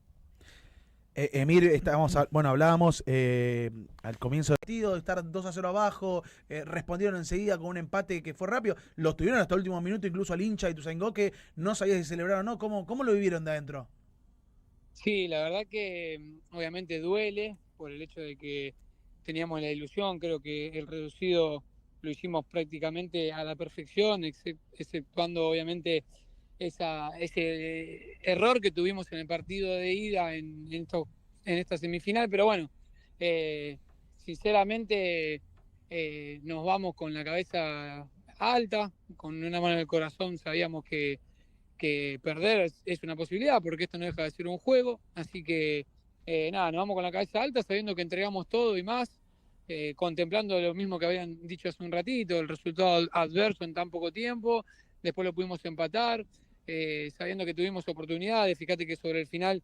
Emir, bueno, hablábamos al comienzo del partido de estar 2-0 abajo, respondieron enseguida con un empate que fue rápido, lo tuvieron hasta el último minuto, incluso al hincha y Ituzaingó, que no sabía si celebrar o no. ¿Cómo lo vivieron de adentro?
Sí, la verdad que obviamente duele por el hecho de que teníamos la ilusión, creo que el reducido lo hicimos prácticamente a la perfección, exceptuando obviamente ese error que tuvimos en el partido de ida en esta semifinal, pero bueno, sinceramente nos vamos con la cabeza alta, con una mano en el corazón, sabíamos que perder es una posibilidad, porque esto no deja de ser un juego, así que nada, nos vamos con la cabeza alta, sabiendo que entregamos todo y más, contemplando lo mismo que habían dicho hace un ratito, el resultado adverso en tan poco tiempo, después lo pudimos empatar, sabiendo que tuvimos oportunidades. Fíjate que sobre el final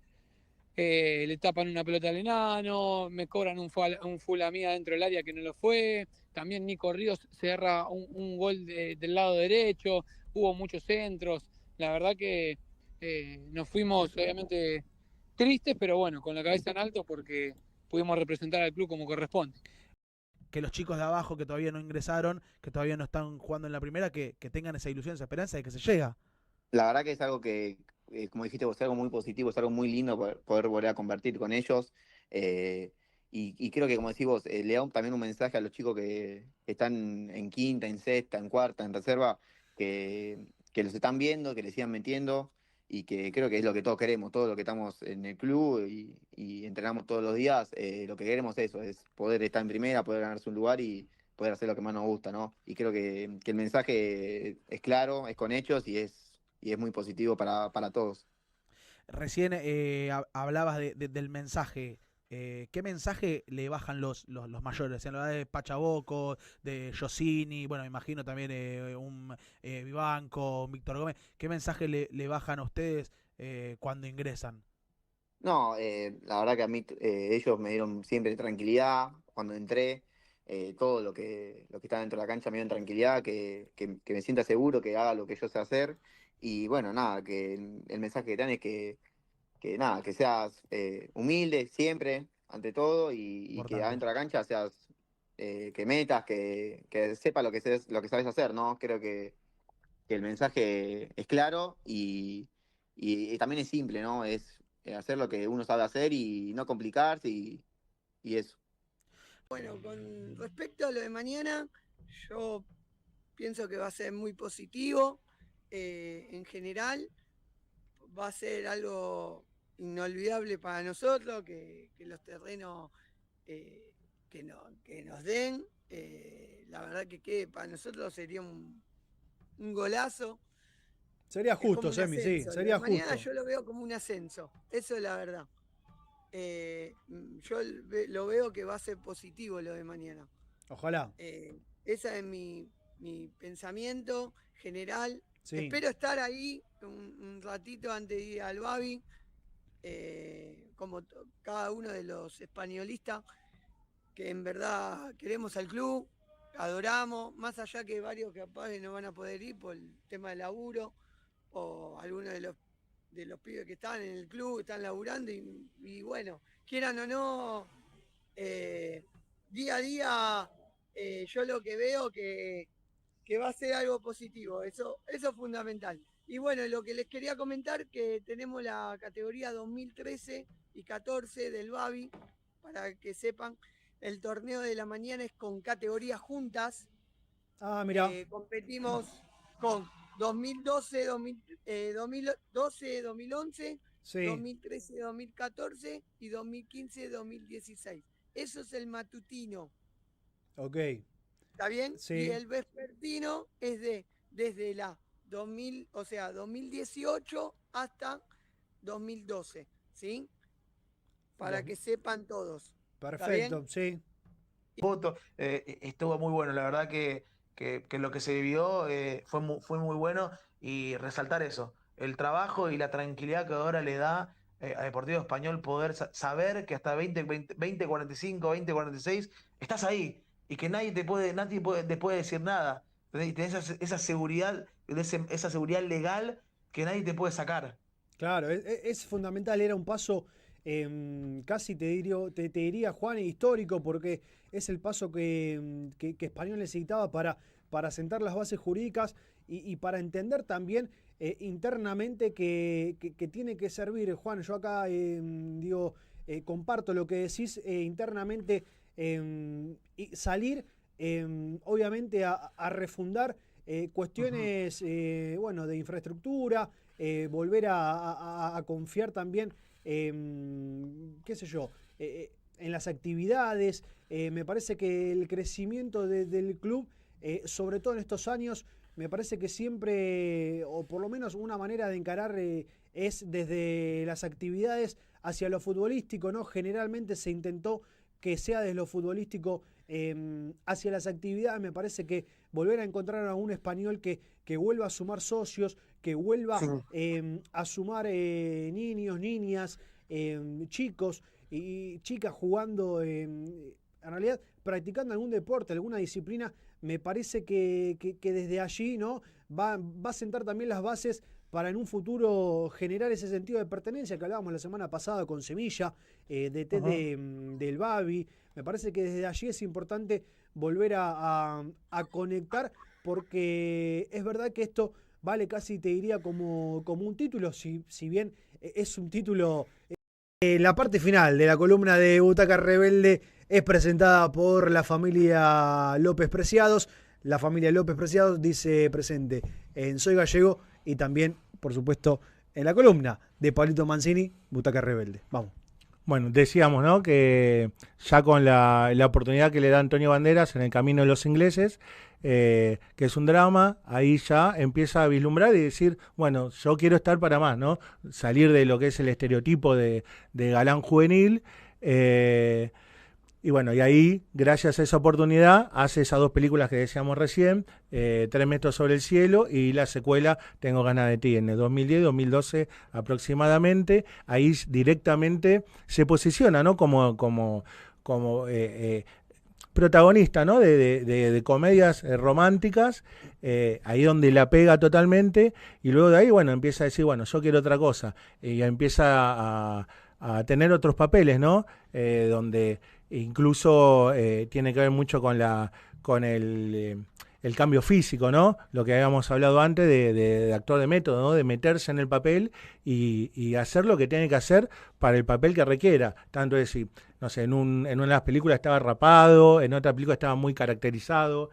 le tapan una pelota al enano, me cobran un full a mí dentro del área que no lo fue, también Nico Ríos se erra un gol del lado derecho, hubo muchos centros, la verdad que nos fuimos obviamente tristes, pero bueno, con la cabeza en alto porque pudimos representar al club como corresponde.
Que los chicos de abajo que todavía no ingresaron, que todavía no están jugando en la primera, que tengan esa ilusión, esa esperanza de que se llega.
La verdad que es algo que, como dijiste vos, es algo muy positivo, es algo muy lindo poder volver a compartir con ellos. Y creo que, como decís vos, le da también un mensaje a los chicos que están en quinta, en sexta, en cuarta, en reserva, que los están viendo, que les sigan metiendo, y que creo que es lo que todos queremos, todos los que estamos en el club y entrenamos todos los días, lo que queremos es eso, es poder estar en primera, poder ganarse un lugar y poder hacer lo que más nos gusta, ¿no? Y creo que el mensaje es claro, es con hechos y es muy positivo para todos.
Recién hablabas del mensaje. ¿Qué mensaje le bajan los mayores? En la verdad de Pachaboco, de Josini, bueno, me imagino también un Vivanco, un Víctor Gómez. ¿Qué mensaje le bajan a ustedes cuando ingresan?
No, la verdad que a mí ellos me dieron siempre tranquilidad cuando entré. Todo lo que está dentro de la cancha me dio tranquilidad, que me sienta seguro, que haga lo que yo sé hacer. Y bueno, nada, que el mensaje que dan es que nada, que seas humilde siempre, ante todo, y que adentro de la cancha seas, que metas, que sepas lo que sabes hacer, ¿no? Creo que el mensaje es claro y también es simple, ¿no? Es hacer lo que uno sabe hacer y no complicarse y eso.
Bueno, con respecto a lo de mañana, yo pienso que va a ser muy positivo. En general, va a ser algo inolvidable para nosotros, que los terrenos que nos den. La verdad que para nosotros sería un golazo.
Sería justo, Semi, sí, sería justo.
Mañana yo lo veo como un ascenso, eso es la verdad. Yo lo veo que va a ser positivo lo de mañana.
Ojalá.
Ese es mi pensamiento general.
Sí.
Espero estar ahí un ratito antes de ir al Babi, como cada uno de los españolistas, que en verdad queremos al club, adoramos, más allá que varios capaz no van a poder ir por el tema del laburo, o algunos de los pibes que están en el club, están laburando, y bueno, quieran o no, día a día yo lo que veo que va a ser algo positivo, eso es fundamental. Y bueno, lo que les quería comentar, que tenemos la categoría 2013 y 14 del Babi, para que sepan, el torneo de la mañana es con categorías juntas.
Ah, mira.
Competimos con 2012, 2012, 2011, sí. 2013, 2014 y 2015, 2016. Eso es el matutino.
Ok.
¿Está bien?
Sí.
Y el vespertino es desde la 2018 hasta 2012, ¿sí? Para que sepan todos.
Perfecto, sí.
Foto, estuvo muy bueno, la verdad que lo que se vivió fue muy bueno, y resaltar eso, el trabajo y la tranquilidad que ahora le da a Deportivo Español poder saber que hasta 2045, 2046 estás ahí y que nadie te puede decir nada. Y tenés esa seguridad, esa seguridad legal que nadie te puede sacar.
Claro, es fundamental, era un paso casi te diría, Juan, histórico, porque es el paso que Español necesitaba para sentar las bases jurídicas y para entender también internamente que tiene que servir. Juan, yo acá comparto lo que decís internamente, y salir obviamente a refundar cuestiones de infraestructura, volver a confiar también, qué sé yo, en las actividades. Me parece que el crecimiento del club, sobre todo en estos años, me parece que siempre, o por lo menos una manera de encarar, es desde las actividades hacia lo futbolístico, ¿no? Generalmente se intentó que sea desde lo futbolístico hacia las actividades. Me parece que volver a encontrar a un Español que vuelva a sumar socios, que vuelva a sumar niños, niñas, chicos y chicas jugando, en realidad practicando algún deporte, alguna disciplina. Me parece que desde allí, ¿no?, va a sentar también las bases para en un futuro generar ese sentido de pertenencia que hablábamos la semana pasada con Semilla, del Babi. Me parece que desde allí es importante volver a conectar, porque es verdad que esto vale casi, te diría, como un título, si bien es un título. La parte final de la columna de Butaca Rebelde es presentada por la familia López Preciados. La familia López Preciados dice presente en Soy Gallego y también, por supuesto, en la columna de Pablito Mancini, Butaca Rebelde. Vamos.
Bueno, decíamos, ¿no?, que ya con la oportunidad que le da Antonio Banderas en El Camino de los Ingleses, que es un drama, ahí ya empieza a vislumbrar y decir, bueno, yo quiero estar para más, ¿no? Salir de lo que es el estereotipo de galán juvenil. Y bueno, y ahí, gracias a esa oportunidad, hace esas dos películas que decíamos recién, 3 metros sobre el cielo, y la secuela Tengo ganas de ti, en el 2010-2012 aproximadamente. Ahí directamente se posiciona, ¿no?, como protagonista, ¿no?, de comedias románticas, ahí donde la pega totalmente, y luego de ahí, bueno, empieza a decir, bueno, yo quiero otra cosa, y empieza a tener otros papeles, ¿no?, donde incluso tiene que ver mucho con el cambio físico, ¿no? Lo que habíamos hablado antes de actor de método, ¿no?, de meterse en el papel y hacer lo que tiene que hacer para el papel que requiera. Tanto es decir, no sé, en una de las películas estaba rapado, en otra película estaba muy caracterizado.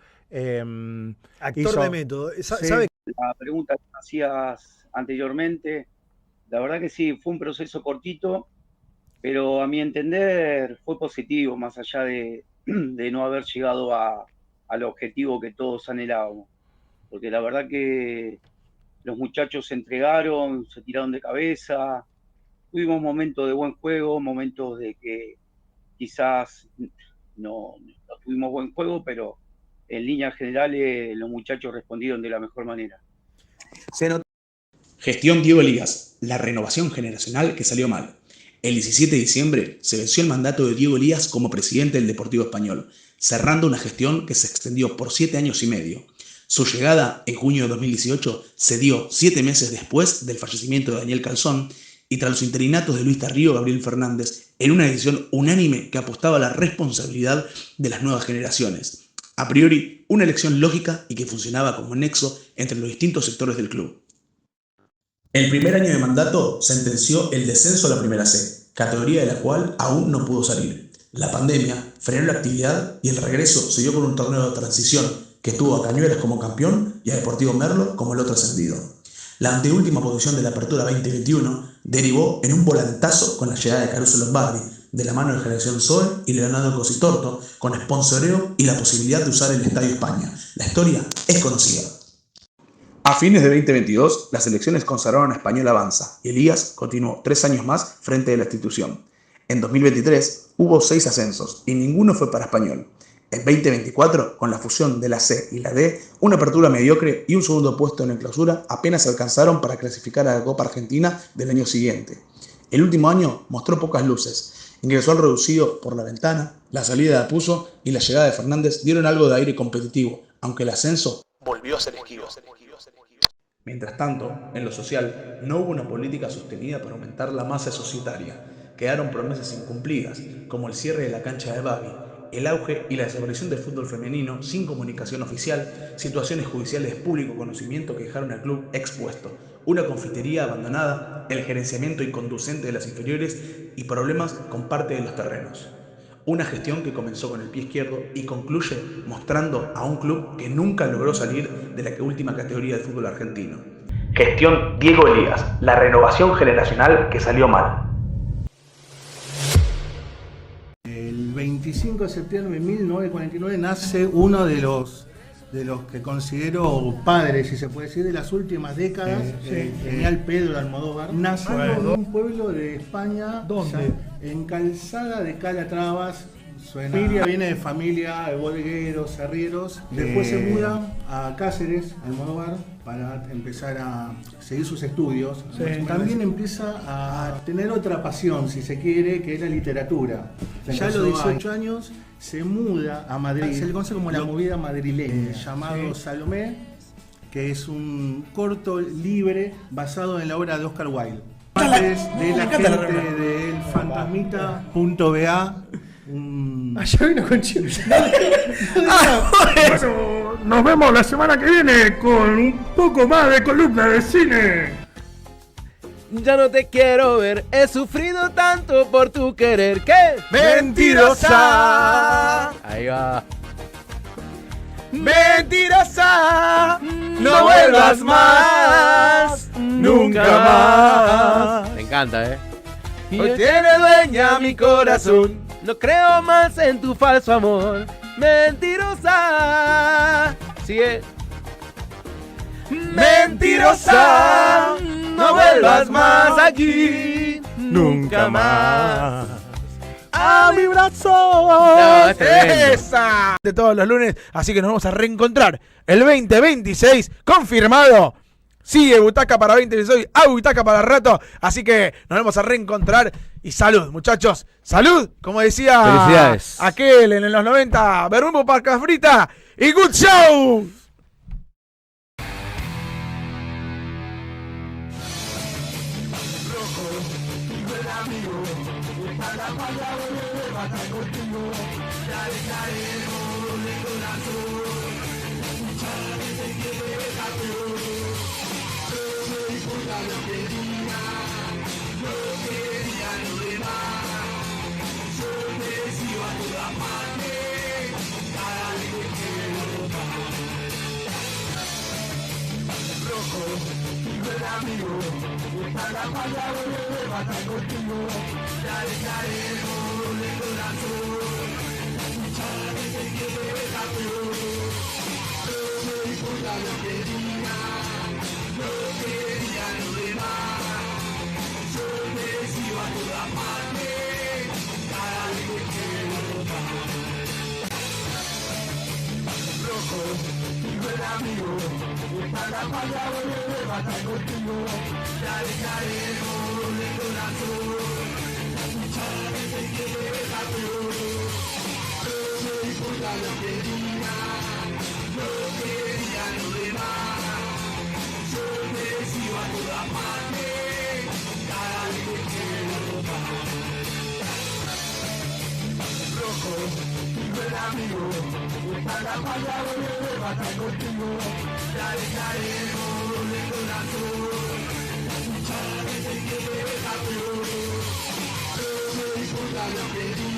Actor de método. ¿Sabe?
La pregunta que hacías anteriormente, la verdad que sí, fue un proceso cortito, pero a mi entender fue positivo, más allá de no haber llegado al objetivo que todos anhelábamos. Porque la verdad que los muchachos se entregaron, se tiraron de cabeza, tuvimos momentos de buen juego, momentos de que quizás no tuvimos buen juego, pero en líneas generales los muchachos respondieron de la mejor manera.
Gestión Diego Elías, la renovación generacional que salió mal. El 17 de diciembre se venció el mandato de Diego Elías como presidente del Deportivo Español, cerrando una gestión que se extendió por 7 años y medio. Su llegada en junio de 2018 se dio 7 meses después del fallecimiento de Daniel Calzón y tras los interinatos de Luis Tarrío y Gabriel Fernández, en una decisión unánime que apostaba a la responsabilidad de las nuevas generaciones. A priori, una elección lógica y que funcionaba como nexo entre los distintos sectores del club. El primer año de mandato sentenció el descenso a la Primera C, categoría de la cual aún no pudo salir. La pandemia frenó la actividad y el regreso se dio con un torneo de transición que tuvo a Cañuelas como campeón y a Deportivo Merlo como el otro ascendido. La anteúltima posición de la Apertura 2021 derivó en un volantazo con la llegada de Caruso Lombardi, de la mano de Generación Sol y Leonardo Cositorto, con sponsoreo y la posibilidad de usar el Estadio España. La historia es conocida. A fines de 2022, las elecciones consagraron a Español Avanza y Elías continuó 3 años más frente de la institución. En 2023 hubo 6 ascensos y ninguno fue para Español. En 2024, con la fusión de la C y la D, una apertura mediocre y un segundo puesto en la clausura apenas alcanzaron para clasificar a la Copa Argentina del año siguiente. El último año mostró pocas luces. Ingresó al reducido por la ventana, la salida de Apuso y la llegada de Fernández dieron algo de aire competitivo, aunque el ascenso volvió. volvió a ser esquivo. Mientras tanto, en lo social, no hubo una política sostenida para aumentar la masa societaria. Quedaron promesas incumplidas, como el cierre de la cancha de Babi, el auge y la desaparición del fútbol femenino sin comunicación oficial, situaciones judiciales de público conocimiento que dejaron al club expuesto, una confitería abandonada, el gerenciamiento inconducente de las inferiores y problemas con parte de los terrenos. Una gestión que comenzó con el pie izquierdo y concluye mostrando a un club que nunca logró salir de la última categoría del fútbol argentino. Gestión Diego Elías, la renovación generacional que salió mal.
El 25 de septiembre de 1949 nace uno de los que considero padres, si se puede decir, de las últimas décadas. Genial Pedro Almodóvar. Nace en un pueblo de España. ¿Dónde? En Calzada de Calatravas. Familia viene de familia de bodegueros, arrieros. Después se muda a Cáceres, Almodóvar, para empezar a seguir sus estudios. También empieza a tener otra pasión, si se quiere, que es la literatura. Ya a los 18 años se muda a Madrid. Se le conoce como la movida madrileña, llamado Salomé, que es un corto libre basado en la obra de Oscar Wilde. De la gente del fantasmita.ba.
Allá vino con Chile.
Bueno, nos vemos la semana que viene con un poco más de columna de cine.
Ya no te quiero ver, he sufrido tanto por tu querer que
¡mentirosa!
Ahí va.
¡Mentirosa! ¡No vuelvas más! ¡Nunca más!
Me encanta,
Hoy tiene dueña mi corazón.
No creo más en tu falso amor. Mentirosa. Sigue.
Mentirosa. No vuelvas más aquí. Nunca más. A mi brazo.
No,
esa. De todos los lunes. Así que nos vamos a reencontrar el 2026. Confirmado. Sigue Butaca para 2026, a Butaca para rato. Así que nos vamos a reencontrar. Y salud, muchachos. Salud, como decía
felicidades.
Aquel en los 90. Bermumbo, Parca Frita y Good Show.
Yo